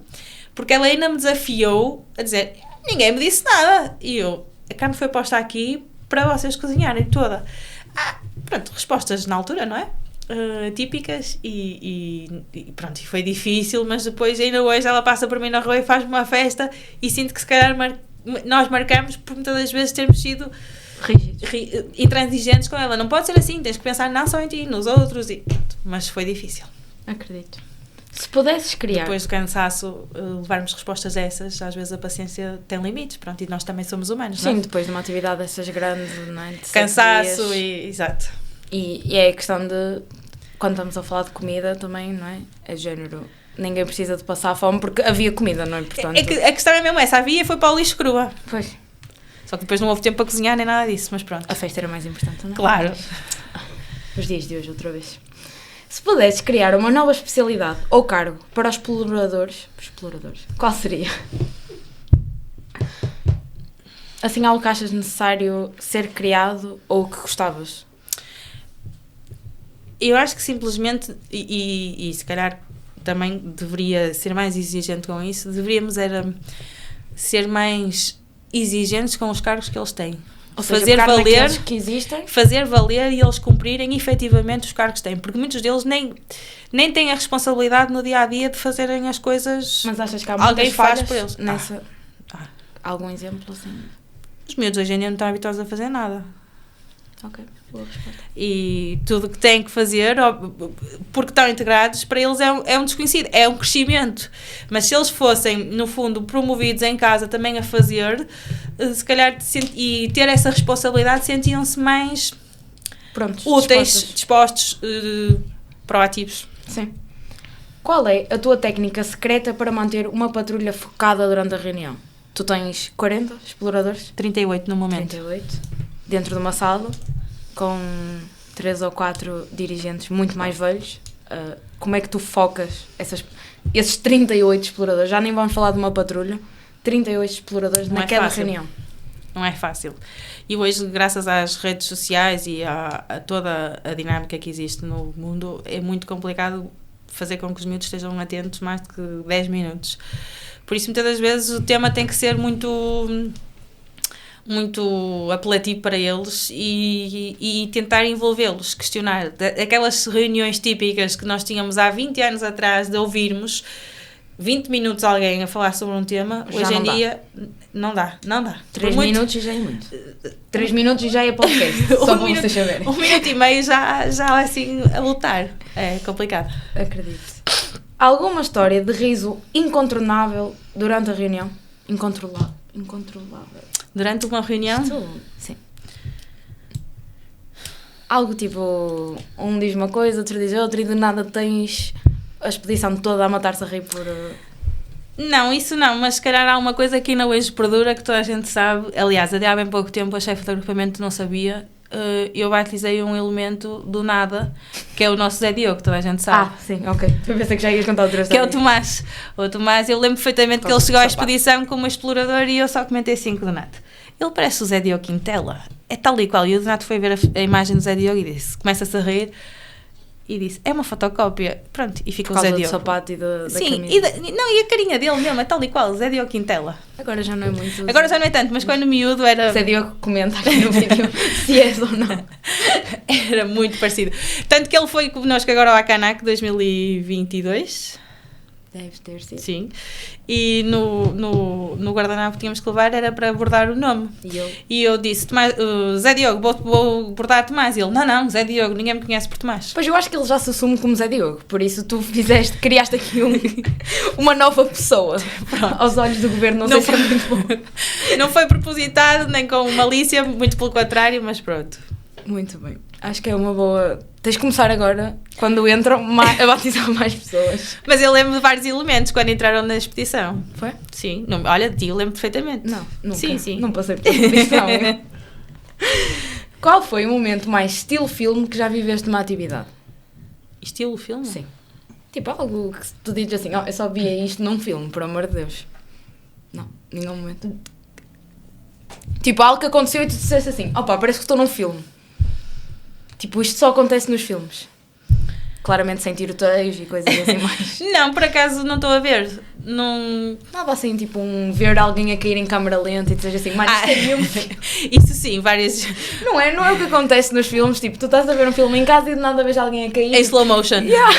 porque ela ainda me desafiou a dizer, ninguém me disse nada. E a carne foi posta aqui para vocês cozinharem toda. Pronto, respostas na altura, não é? Típicas e pronto, e foi difícil, mas depois ainda hoje ela passa por mim na rua e faz-me uma festa e sinto que se calhar nós marcamos por muitas das vezes termos sido intransigentes com ela. Não pode ser assim, tens que pensar não só em ti, nos outros, e pronto, mas foi difícil. Acredito. Se pudesses criar... Depois do cansaço, levarmos respostas a essas, às vezes a paciência tem limites, pronto, e nós também somos humanos, sim, não é? Depois de uma atividade dessas grandes, não é? Cansaço exato. E é a questão de, quando estamos a falar de comida também, não é? É género, ninguém precisa de passar fome porque havia comida, não é? Portanto... A questão é mesmo essa, havia e foi para o lixo crua. Pois. Só que depois não houve tempo para cozinhar nem nada disso, mas pronto. A festa era mais importante, não é? Claro. Os dias de hoje, outra vez. Se pudesses criar uma nova especialidade ou cargo para os exploradores, qual seria? Assim, algo que achas necessário ser criado ou que gostavas? Eu acho que simplesmente, e se calhar também deveria ser mais exigente com isso, deveríamos era ser mais exigentes com os cargos que eles têm. Ou seja, Fazer pegar valer, naqueles que existem. fazer valer e eles cumprirem efetivamente os cargos que têm, porque muitos deles nem têm a responsabilidade no dia-a-dia de fazerem as coisas. Mas achas que há Alguém muitas faz falhas por eles. nessa... Ah. Algum exemplo assim? Os miúdos hoje em dia não estão habituados a fazer nada. Ok, boa resposta. E tudo o que têm que fazer, porque estão integrados, para eles é um desconhecido, é um crescimento. Mas se eles fossem, no fundo, promovidos em casa também a fazer, se calhar, e ter essa responsabilidade, sentiam-se mais Prontos, úteis, dispostos, proativos. Sim. Qual é a tua técnica secreta para manter uma patrulha focada durante a reunião? Tu tens 40 exploradores? 38 no momento. 38. Dentro de uma sala, com 3 ou 4 dirigentes muito mais velhos. Como é que tu focas esses 38 exploradores? Já nem vamos falar de uma patrulha. 38 exploradores Não é naquela fácil. reunião. Não é fácil. E hoje, graças às redes sociais e a toda a dinâmica que existe no mundo, é muito complicado fazer com que os miúdos estejam atentos mais de que 10 minutos. Por isso, muitas das vezes, o tema tem que ser muito apelativo para eles e tentar envolvê-los, questionar. Aquelas reuniões típicas que nós tínhamos há 20 anos atrás, de ouvirmos 20 minutos alguém a falar sobre um tema, Já hoje não em dá. dia não dá. 3 minutos e já é muito. 3 minutos e já é podcast. Só para vocês saberem. 1 minuto e meio já assim a lutar. É complicado. Acredito. Alguma história de riso incontornável durante a reunião? Incontrolável. Durante uma reunião? Sim. Algo tipo, um diz uma coisa, outro diz outra e de nada tens a expedição toda a matar-se a rir por... Não, isso não, mas se calhar há uma coisa que ainda hoje perdura que toda a gente sabe. Aliás, até há bem pouco tempo a chefe de agrupamento não sabia. Eu batizei um elemento do nada, que é o nosso Zé Diogo, que toda a gente sabe. sim, ok. Eu pensei que já ias contar outra Que é história. o Tomás. O Tomás, eu lembro perfeitamente que ele chegou à expedição como explorador e eu só comentei 5 do Donato. Ele parece o Zé Diogo Quintela. É tal e qual. E o Donato foi ver a imagem do Zé Diogo e disse, começa-se a rir e disse, é uma fotocópia. Pronto, e fica Por o Zé causa do Diogo. sapato e da Sim, camisa. e a carinha dele mesmo, é tal e qual, Zé Diogo Quintela. Agora já não é muito... Agora já não é tanto, mas quando miúdo era... Zé Diogo comenta aqui no vídeo se és ou não. Era muito parecido. Tanto que ele foi connosco agora ao Acanac 2022. Deve ter sido. Sim. E no guardanapo que tínhamos que levar era para bordar o nome. E eu disse, Tomás, Zé Diogo, vou bordar Tomás. E ele, não, Zé Diogo, ninguém me conhece por Tomás. Pois eu acho que ele já se assume como Zé Diogo, por isso tu criaste aqui uma nova pessoa. Pronto. Aos olhos do governo, não sei se é muito bom. Não foi propositado, nem com malícia, muito pelo contrário, mas pronto. Muito bem. Acho que é uma boa... Tens de começar agora, quando entram, a batizar mais pessoas. Mas eu lembro de vários elementos quando entraram na expedição. Foi? Sim. Não, olha, de ti eu lembro perfeitamente. Não, nunca. Sim. Não passei por expedição. Qual foi o momento mais estilo filme que já viveste numa atividade? Estilo filme? Sim. Tipo, algo que tu dizes assim, eu só via isto num filme, por amor de Deus. Não, nenhum momento. Tipo, algo que aconteceu e tu disseste assim, parece que estou num filme. Tipo, isto só acontece nos filmes. Claramente sem tiroteios e coisas assim mais. Não, por acaso não estou a ver. Não... Nada assim, tipo, ver alguém a cair em câmara lenta e tu seja assim, mas isto é mesmo. Isso sim, várias... Não é o que acontece nos filmes, tipo, tu estás a ver um filme em casa e de nada vês alguém a cair. Em slow motion. Yeah.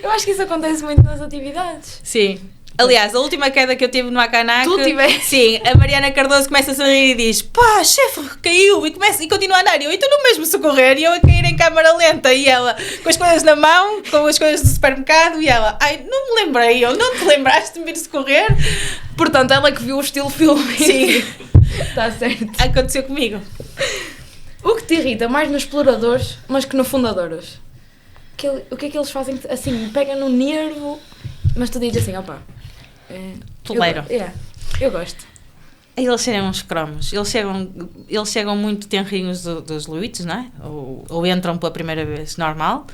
Eu acho que isso acontece muito nas atividades. Sim. Aliás, a última queda que eu tive no Acanac... Tu tiveste? Sim, a Mariana Cardoso começa a sorrir e diz, pá, chefe, caiu, e continua a andar. E tu não mesmo socorrer, e eu a cair em câmara lenta, e ela com as coisas na mão, com as coisas do supermercado, e ela, não me lembrei, não te lembraste de me vir socorrer? Portanto, ela que viu o estilo filme. Sim. Está certo. Aconteceu comigo. O que te irrita mais nos exploradores, mas que no fundadores? O que é que eles fazem, assim, pega no nervo, mas tu dizes assim, Tolero. Eu gosto. Eles serem uns cromos, eles chegam muito tenrinhos dos Luites, não é? Ou entram pela primeira vez, normal,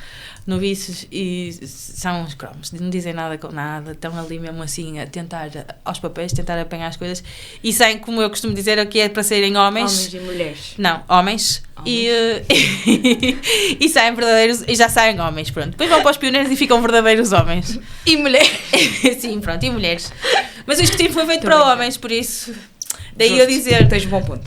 noviços, e são uns cromos, não dizem nada com nada, estão ali mesmo assim a tentar, aos papéis, tentar apanhar as coisas, e saem, como eu costumo dizer, aqui é para serem homens. Homens e mulheres. Não, homens. E saem verdadeiros, e já saem homens, pronto. Depois vão para os pioneiros e ficam verdadeiros homens. E mulheres. Sim, pronto, e mulheres. Mas o escotismo foi feito para homens, por isso... Daí Justo. eu dizer... Tens um bom ponto.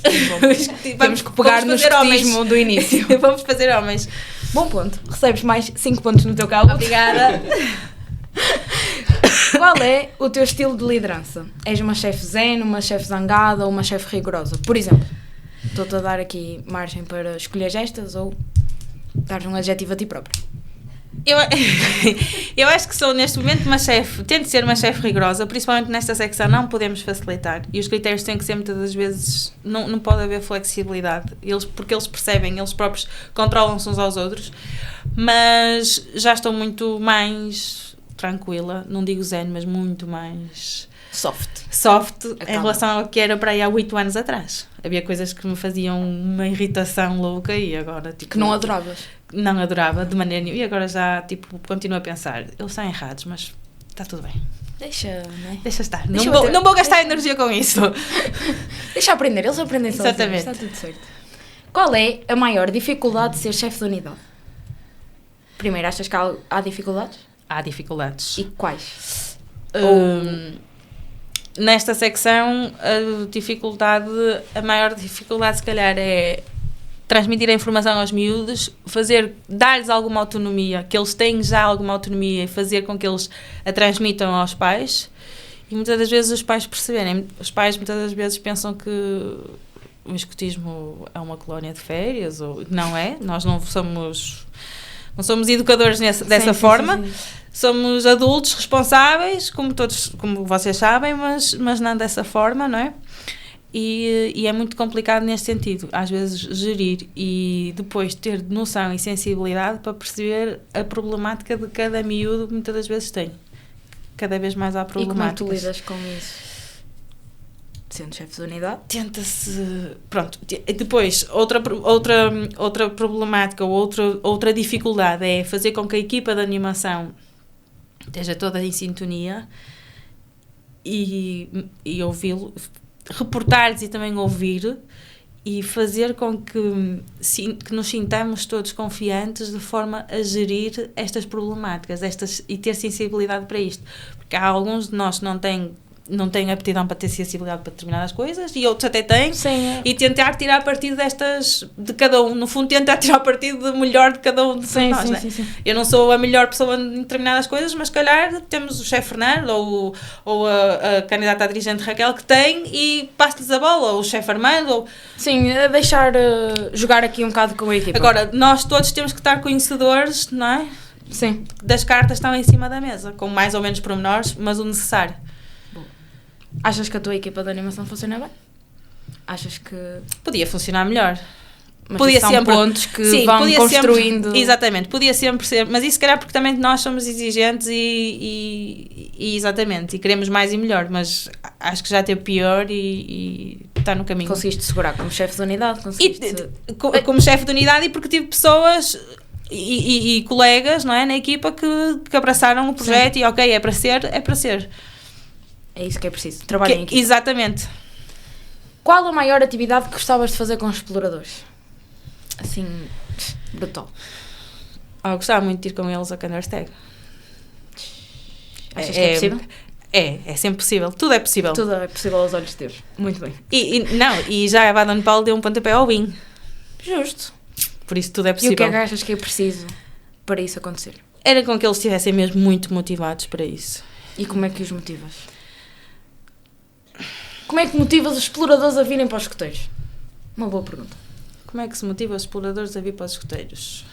Temos que pegar no escotismo do início. Vamos fazer homens. Bom ponto. Recebes mais 5 pontos no teu cabo. Obrigada. Qual é o teu estilo de liderança? És uma chefe zen, uma chefe zangada ou uma chefe rigorosa? Por exemplo, estou-te a dar aqui margem para escolher estas ou dares um adjetivo a ti próprio. Eu acho que sou neste momento uma chefe, tento ser uma chefe rigorosa, principalmente nesta secção não podemos facilitar e os critérios têm que ser muitas das vezes, não pode haver flexibilidade, porque eles percebem, eles próprios controlam-se uns aos outros, mas já estou muito mais tranquila, não digo zen, mas muito mais soft em relação ao que era para aí há 8 anos atrás. Havia coisas que me faziam uma irritação louca e agora tipo... Que não adoravas? Não adorava de maneira nenhuma e agora já tipo continuo a pensar, eles estão errados, mas está tudo bem. Deixa, não é? Deixa estar. Não vou gastar energia com isso. Deixa aprender, eles aprendem sozinhos. Exatamente. Está tudo certo. Qual é a maior dificuldade de ser chefe de unidade? Primeiro, achas que há dificuldades? Há dificuldades. E quais? Nesta secção, a maior dificuldade se calhar é transmitir a informação aos miúdos, dar-lhes alguma autonomia, que eles têm já alguma autonomia e fazer com que eles a transmitam aos pais e muitas das vezes os pais perceberem. Os pais muitas das vezes pensam que o escotismo é uma colónia de férias, ou não é, nós não somos educadores dessa forma. Sim. Somos adultos responsáveis, como vocês sabem, mas não dessa forma, não é? E é muito complicado nesse sentido, às vezes gerir e depois ter noção e sensibilidade para perceber a problemática de cada miúdo, muitas das vezes tem. Cada vez mais há problemáticas. E como é que tu lidas com isso? Sendo chefe de unidade? Tenta-se... Pronto, depois, outra problemática ou outra dificuldade é fazer com que a equipa de animação esteja toda em sintonia e ouvi-lo, reportar-lhes e também ouvir e fazer com que nos sintamos todos confiantes de forma a gerir estas problemáticas e ter sensibilidade para isto, porque há alguns de nós que não têm aptidão para ter sensibilidade para determinadas coisas e outros até têm. Sim. E tentar tirar partido de cada um, no fundo tentar tirar partido do melhor de cada um de nós, né? Sim. Eu não sou a melhor pessoa em determinadas coisas, mas se calhar temos o chefe Fernando ou a candidata a dirigente Raquel que tem e passa-lhes a bola, ou o chefe Armando ou... Sim, deixar jogar aqui um bocado com a equipa. Agora, nós todos temos que estar conhecedores, não é? Sim. Das cartas que estão em cima da mesa, com mais ou menos pormenores, mas o necessário. Achas que a tua equipa de animação funciona bem? Achas que... Podia funcionar melhor. Mas podia são sempre, pontos que vão construindo... Sempre, exatamente, podia sempre ser... Mas isso, se calhar, porque também nós somos exigentes e exatamente, e queremos mais e melhor, mas acho que já teve pior e está no caminho. Conseguiste segurar como chefe de unidade? Como chefe de unidade e porque tive pessoas... E colegas, não é, na equipa que abraçaram o projeto. Sim. E ok, é para ser. É isso que é preciso, trabalhar em equipa. Exatamente. Qual a maior atividade que gostavas de fazer com os exploradores? Assim, brutal. Gostava muito de ir com eles a Candersteg. Achas que é possível? É sempre possível. Tudo é possível. Tudo é possível aos olhos de Deus. Muito bem. E já a Baden Paulo deu um pontapé ao vinho. Justo. Por isso tudo é possível. E o que é que achas que é preciso para isso acontecer? Era com que eles estivessem mesmo muito motivados para isso. E como é que os motivas? Como é que motivas os exploradores a virem para os escoteiros? Uma boa pergunta. Como é que se motiva os exploradores a vir para os escoteiros?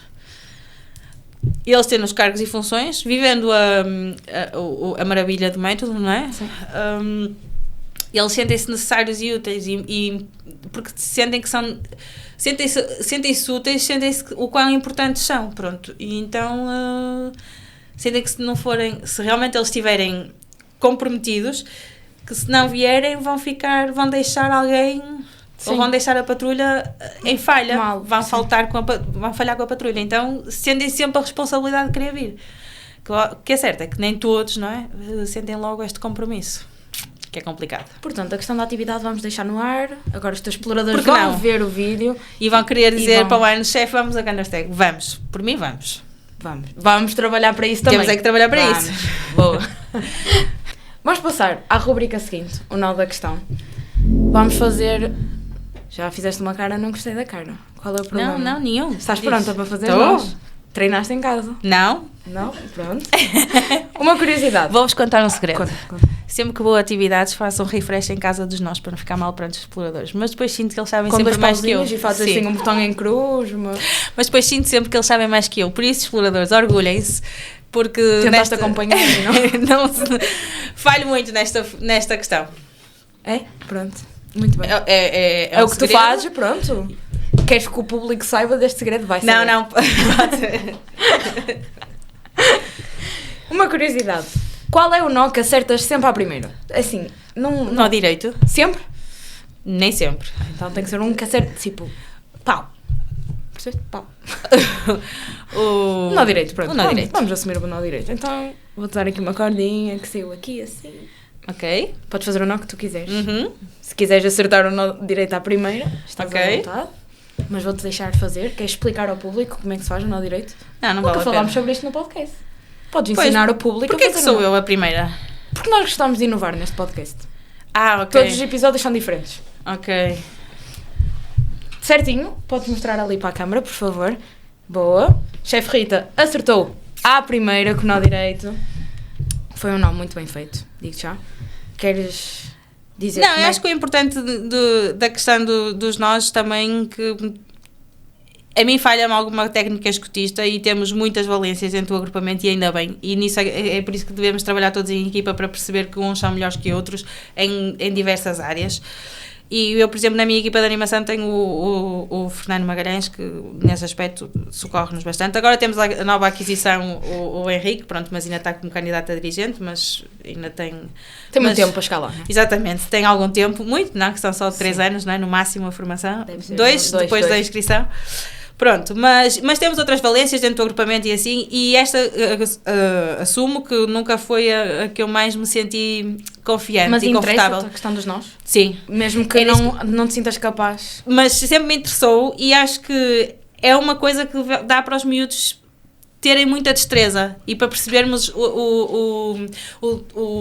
Eles tendo os cargos e funções, vivendo a maravilha do método, não é? Sim. Eles sentem-se necessários e úteis e porque sentem que são... Sentem-se úteis, sentem-se o quão importantes são, pronto. E então sentem que se realmente eles estiverem comprometidos, que se não vierem vão deixar alguém, Sim. ou vão deixar a patrulha em falha, Mal, vão sim. vão falhar com a patrulha, então sentem sempre a responsabilidade de querer vir. O que é certo é que nem todos, não é, sentem logo este compromisso, que é complicado. Portanto, a questão da atividade vamos deixar no ar. Agora os teus exploradores Por que vão não? ver o vídeo. E vão querer E dizer vão. para o ano, chefe, vamos a Canasteg. Vamos, por mim vamos. Vamos trabalhar para isso também. Temos é que trabalhar para Vamos. isso. Boa. Vamos passar à rubrica seguinte, o nó da questão. Vamos fazer... Já fizeste uma cara, não gostei da cara. Qual é o problema? Não, nenhum. Estás Diz. pronta para fazer Tô. nós? Treinaste em casa? Não. Não? Pronto. Uma curiosidade. Vou-vos contar um segredo. Conta. Sempre que vou a atividades, faço um refresh em casa dos nós, para não ficar mal perante os exploradores. Mas depois sinto que eles sabem Com sempre dois mais que eu. pauzinhos e fazes Sim. assim um botão em cruz. Mas depois sinto sempre que eles sabem mais que eu. Por isso, exploradores, orgulhem-se. Porque Tentaste acompanhar, não falho muito nesta questão. É? Pronto. Muito bem. É É um o que tu segredo. fazes, pronto. Queres que o público saiba deste segredo? Vai saber. Não, pode ser. Uma curiosidade. Qual é o nó que acertas sempre à primeira? Assim, não... Nó direito? Sempre? Nem sempre. Então tem que ser um que acerte, tipo, pau. Percebeste? Pau. O Nó direito, pronto. O nó direito. Vamos assumir o nó direito. Então, vou-te dar aqui uma cordinha que saiu aqui, assim. Ok. Podes fazer o nó que tu quiseres. Uhum. Se quiseres acertar o nó direito à primeira, estás Ok. à vontade. Mas vou-te deixar fazer. Queres explicar ao público como é que se faz o nó direito? Não Nunca vale a falámos pena. sobre isto no podcast. Podes Pois, ensinar o público Porquê a que fazer sou o nó. eu a primeira? Porque nós gostamos de inovar neste podcast. Ah, ok. Todos os episódios são diferentes. Ok. Certinho, podes mostrar ali para a câmara, por favor. Boa. Chefe Rita acertou à primeira com o nó direito. Foi um nó muito bem feito, digo já. Queres dizer Não, como eu é acho que o importante da questão dos nós também, que a mim falha-me alguma técnica escotista e temos muitas valências dentro do agrupamento e ainda bem. E nisso é por isso que devemos trabalhar todos em equipa para perceber que uns são melhores que outros em diversas áreas. E eu, por exemplo, na minha equipa de animação tenho o Fernando Magalhães, que nesse aspecto socorre-nos bastante. Agora temos a nova aquisição, o Henrique, pronto, mas ainda está como candidato a dirigente, mas ainda tem... Tem muito mas- tempo para chegar lá, não é? Exatamente, tem algum tempo, muito, não, que são só 3 anos, não é? No máximo a formação, Deve ser, 2 dois, depois da dois. inscrição. Pronto, mas temos outras valências dentro do agrupamento e assim, e esta assumo que nunca foi a que eu mais me senti confiante Mas e confortável. interessa a questão dos nós? Sim, Mesmo que É não te sintas capaz. mas sempre me interessou e acho que é uma coisa que dá para os miúdos terem muita destreza e para percebermos o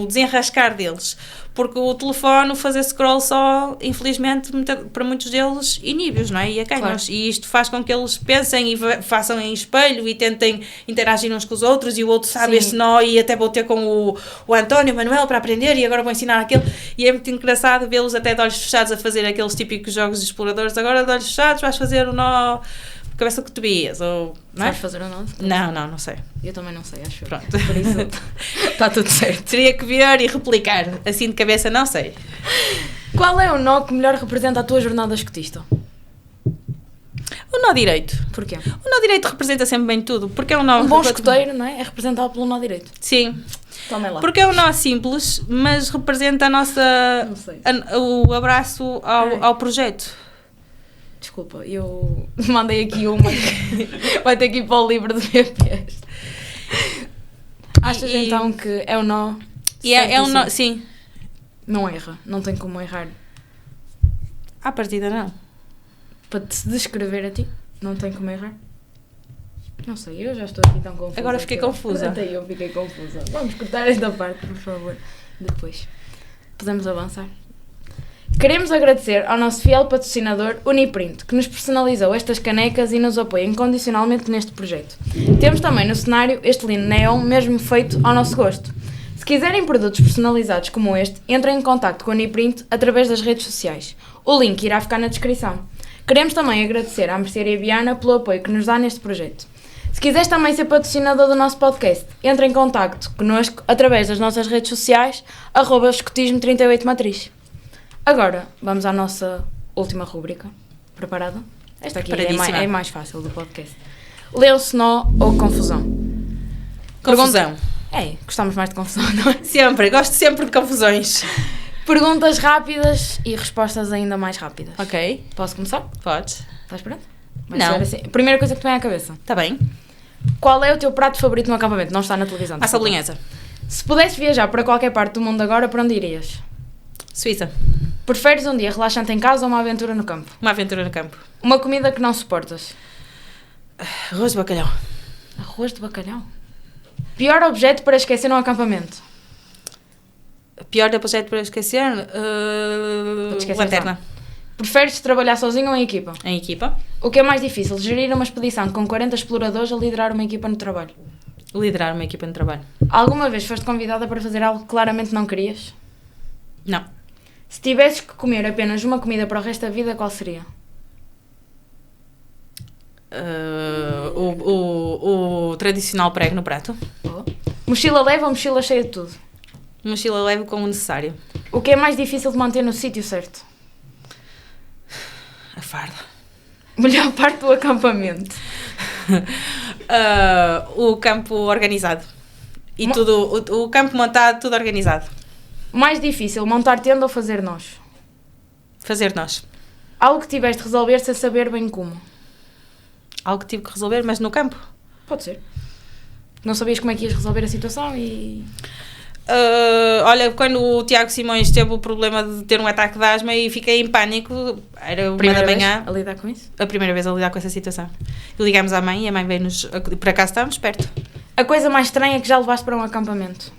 desenrascar deles. Porque o telefone, o fazer scroll só, infelizmente, para muitos deles, inibe-os, não é? E acanha-os. Claro. E isto faz com que eles pensem e façam em espelho e tentem interagir uns com os outros e o outro sabe Sim. este nó e até vou ter com o António, o Manuel para aprender e agora vou ensinar aquele. E é muito engraçado vê-los até de olhos fechados a fazer aqueles típicos jogos de exploradores. Agora de olhos fechados vais fazer o nó cabeça que cotovias, ou... Não é? Sabes fazer ou não? Não sei. Eu também não sei, acho. Pronto. Por isso está tudo certo. Teria que ver e replicar. Assim de cabeça, não sei. Qual é o nó que melhor representa a tua jornada escotista? O nó direito. Porquê? O nó direito representa sempre bem tudo, porque é um nó... Um bom escoteiro, não é? É representado pelo nó direito. Sim, Tomem lá. porque é um nó simples, mas representa a nossa... Não sei. O abraço ao projeto. Desculpa, eu mandei aqui uma que vai ter que ir para o livro de BPs. Achas E- então que é o nó? E é um nó... certíssimo? Sim. Não erra, não tem como errar. À partida, não. Para te descrever a ti, não tem como errar. Não sei, eu já estou aqui tão confusa. Agora fiquei que eu- confusa. Até eu fiquei confusa. Vamos cortar esta parte, por favor. Depois. Podemos avançar. Queremos agradecer ao nosso fiel patrocinador Uniprint, que nos personalizou estas canecas e nos apoia incondicionalmente neste projeto. Temos também no cenário este lindo neon, mesmo feito ao nosso gosto. Se quiserem produtos personalizados como este, entrem em contacto com a Uniprint através das redes sociais. O link irá ficar na descrição. Queremos também agradecer à Mercearia Viana pelo apoio que nos dá neste projeto. Se quiseres também ser patrocinador do nosso podcast, entre em contacto connosco através das nossas redes sociais, @escotismo38matriz. Agora, vamos à nossa última rúbrica. Preparada? Esta aqui Preparadíssima. é mais fácil do podcast. Leu-se nó ou confusão? Confusão. É, gostamos mais de confusão, não é? Sempre. Gosto sempre de confusões. Perguntas rápidas e respostas ainda mais rápidas. Ok, Posso começar? podes. Estás pronto? Vai Não. ser assim. Primeira coisa que te vem à cabeça. Está bem. Qual é o teu prato favorito no acampamento? Não está na televisão. Massa desculpa. bolonhesa. Se pudesses viajar para qualquer parte do mundo agora, para onde irias? Suíça. Preferes um dia relaxante em casa ou uma aventura no campo? Uma aventura no campo. Uma comida que não suportas? Arroz de bacalhau. Arroz de bacalhau. Pior objeto para esquecer num acampamento? Pior projeto para esquecer? Para te esquecer Lanterna. Preferes trabalhar sozinho ou em equipa? Em equipa. O que é mais difícil? Gerir uma expedição com 40 exploradores ou liderar uma equipa no trabalho? Liderar uma equipa de trabalho. Alguma vez foste convidada para fazer algo que claramente não querias? Não. Se tivesses que comer apenas uma comida para o resto da vida, qual seria? O tradicional prego no prato. Mochila leve ou mochila cheia de tudo? Mochila leve com o necessário. O que é mais difícil de manter no sítio certo? A farda. Melhor parte do acampamento? O campo organizado. E tudo, o campo montado, tudo organizado. Mais difícil, montar tenda ou fazer nós? Fazer nós. Algo que tiveste de resolver sem saber bem como? Algo que tive que resolver, mas no campo. Pode ser. Não sabias como é que ias resolver a situação e... Olha, quando o Tiago Simões teve o problema de ter um ataque de asma e fiquei em pânico, era 1 da manhã, a lidar com isso? a primeira vez a lidar com essa situação. E ligámos à mãe e a mãe veio-nos, por acaso estávamos perto. A coisa mais estranha que já levaste para um acampamento?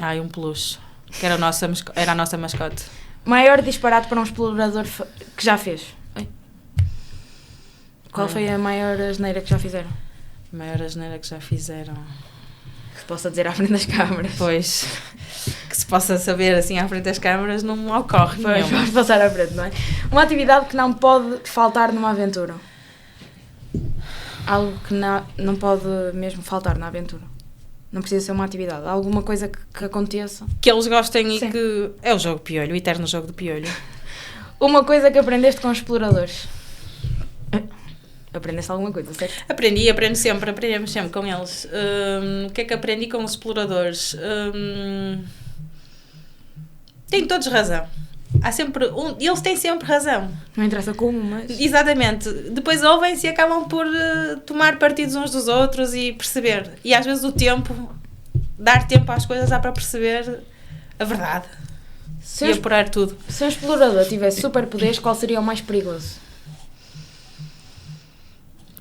Ai, um peluche, que era a nossa mascote. Maior disparate para um explorador que já fez? Oi? Qual foi a maior asneira que já fizeram? A maior asneira que já fizeram. Que se possa dizer à frente das câmaras. Pois, que se possa saber assim à frente das câmaras não me ocorre Pois, nenhuma. vamos passar à frente, não é? Uma atividade que não pode faltar numa aventura. Algo que não pode mesmo faltar na aventura. Não precisa ser uma atividade. Alguma coisa que aconteça. Que eles gostem Sim. e que... É o jogo piolho, o eterno jogo do piolho. Uma coisa que aprendeste com os exploradores. Aprendeste alguma coisa, certo? Aprendemos sempre com eles. O que é que aprendi com os exploradores? Têm todos razão. Há sempre eles têm sempre razão. Não interessa como, mas... Exatamente. Depois ouvem-se e acabam por tomar partidos uns dos outros e perceber. E às vezes dar tempo às coisas dá para perceber a verdade. E apurar tudo. Se um explorador tivesse superpoderes, qual seria o mais perigoso?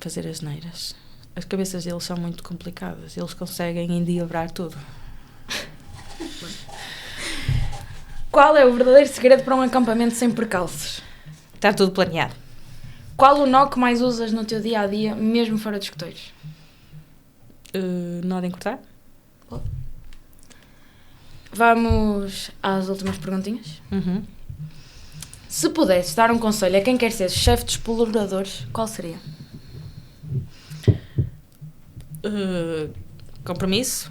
Fazer asneiras. As cabeças deles são muito complicadas. Eles conseguem endiabrar tudo. Qual é o verdadeiro segredo para um acampamento sem percalços? Está tudo planeado. Qual o nó que mais usas no teu dia-a-dia, mesmo fora de escuteiros? Nó de encurtar? Vamos às últimas perguntinhas. Uhum. Se pudesses dar um conselho a quem quer ser chefe de exploradores, qual seria? Compromisso,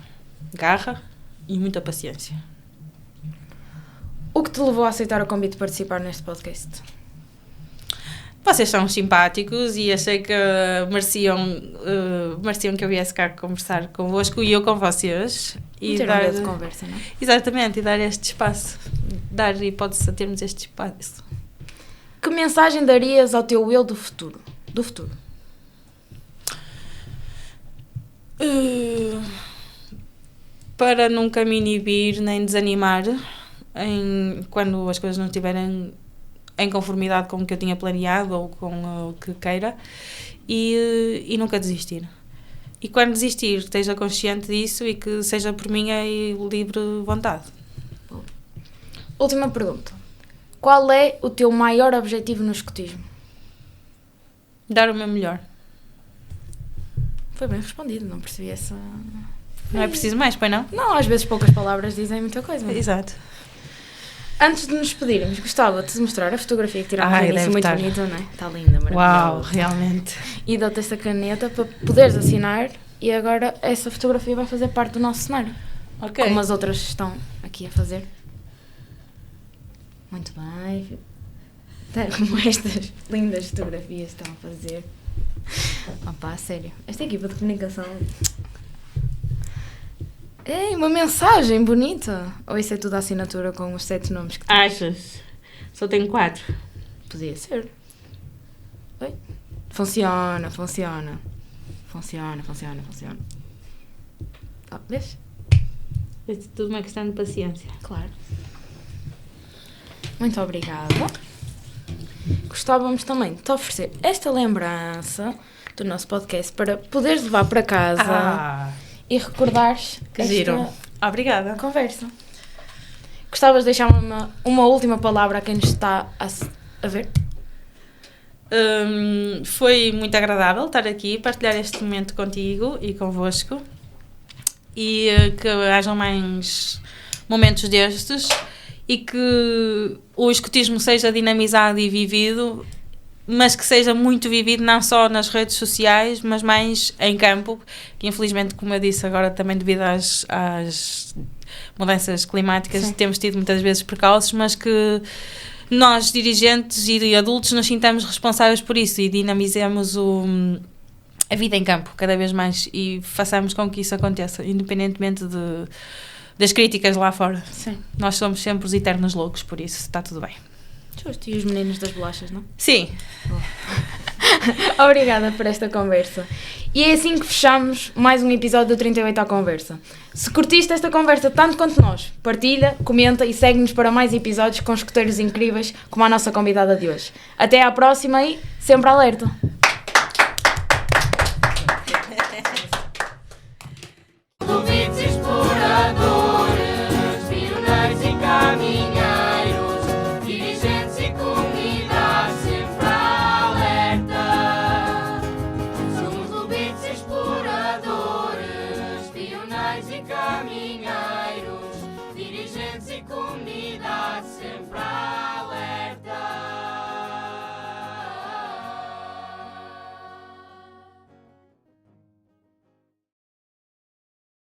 garra e muita paciência. O que te levou a aceitar o convite de participar neste podcast? Vocês são simpáticos e achei que mereciam que eu viesse cá conversar convosco e eu com vocês. E Ter um dia de conversa, não é? Exatamente, e dar este espaço. Dar hipótese a termos este espaço. Que mensagem darias ao teu eu do futuro? Do futuro. Para nunca me inibir nem desanimar quando as coisas não estiverem em conformidade com o que eu tinha planeado ou com o que queira e nunca desistir. E quando desistir, esteja consciente disso e que seja por minha e livre vontade. Última pergunta. Qual é o teu maior objetivo no escotismo? Dar o meu melhor. Foi bem respondido, não percebi essa... Não é preciso mais, pois não? Não, às vezes poucas palavras dizem muita coisa. Não? Exato. Antes de nos despedirmos, gostava-te de mostrar a fotografia que tirámos Ai, no início, deve muito estar. bonita, não é? Está linda, maravilhosa. Uau, realmente. E dou-te esta caneta para poderes assinar e agora essa fotografia vai fazer parte do nosso cenário. Ok. Como as outras estão aqui a fazer. Muito bem. Como estas lindas fotografias estão a fazer. Opa, sério. Esta equipa de comunicação... Ei, uma mensagem bonita. Ou isso é tudo a assinatura com os 7 nomes que tens? Achas? Só tenho 4. Podia ser. Oi? Funciona. Ah, vês? É tudo uma questão de paciência. Claro. Muito obrigada. Gostávamos também de te oferecer esta lembrança do nosso podcast para poderes levar para casa e recordares Que esta giro. Obrigada. conversa. Gostavas de deixar uma última palavra a quem nos está a ver? Foi muito agradável estar aqui, partilhar este momento contigo e convosco, e que hajam mais momentos destes e que o escotismo seja dinamizado e vivido, mas que seja muito vivido não só nas redes sociais, mas mais em campo, que infelizmente, como eu disse agora, também devido às mudanças climáticas, Sim. temos tido muitas vezes percalços, mas que nós, dirigentes e adultos, nos sintamos responsáveis por isso e dinamizemos a vida em campo cada vez mais e façamos com que isso aconteça, independentemente das críticas lá fora. Sim. Nós somos sempre os eternos loucos, por isso está tudo bem. Justo. E os meninos das bolachas, não? Sim. Obrigada por esta conversa. E é assim que fechamos mais um episódio do 38 à Conversa. Se curtiste esta conversa tanto quanto nós, partilha, comenta e segue-nos para mais episódios com escuteiros incríveis como a nossa convidada de hoje. Até à próxima e sempre alerta! Convites exploradores, pioneiros e caminheiros, dirigentes e comunidade sempre alerta. Somos lobitos exploradores, pioneiros e caminheiros, dirigentes e comunidade sempre alerta.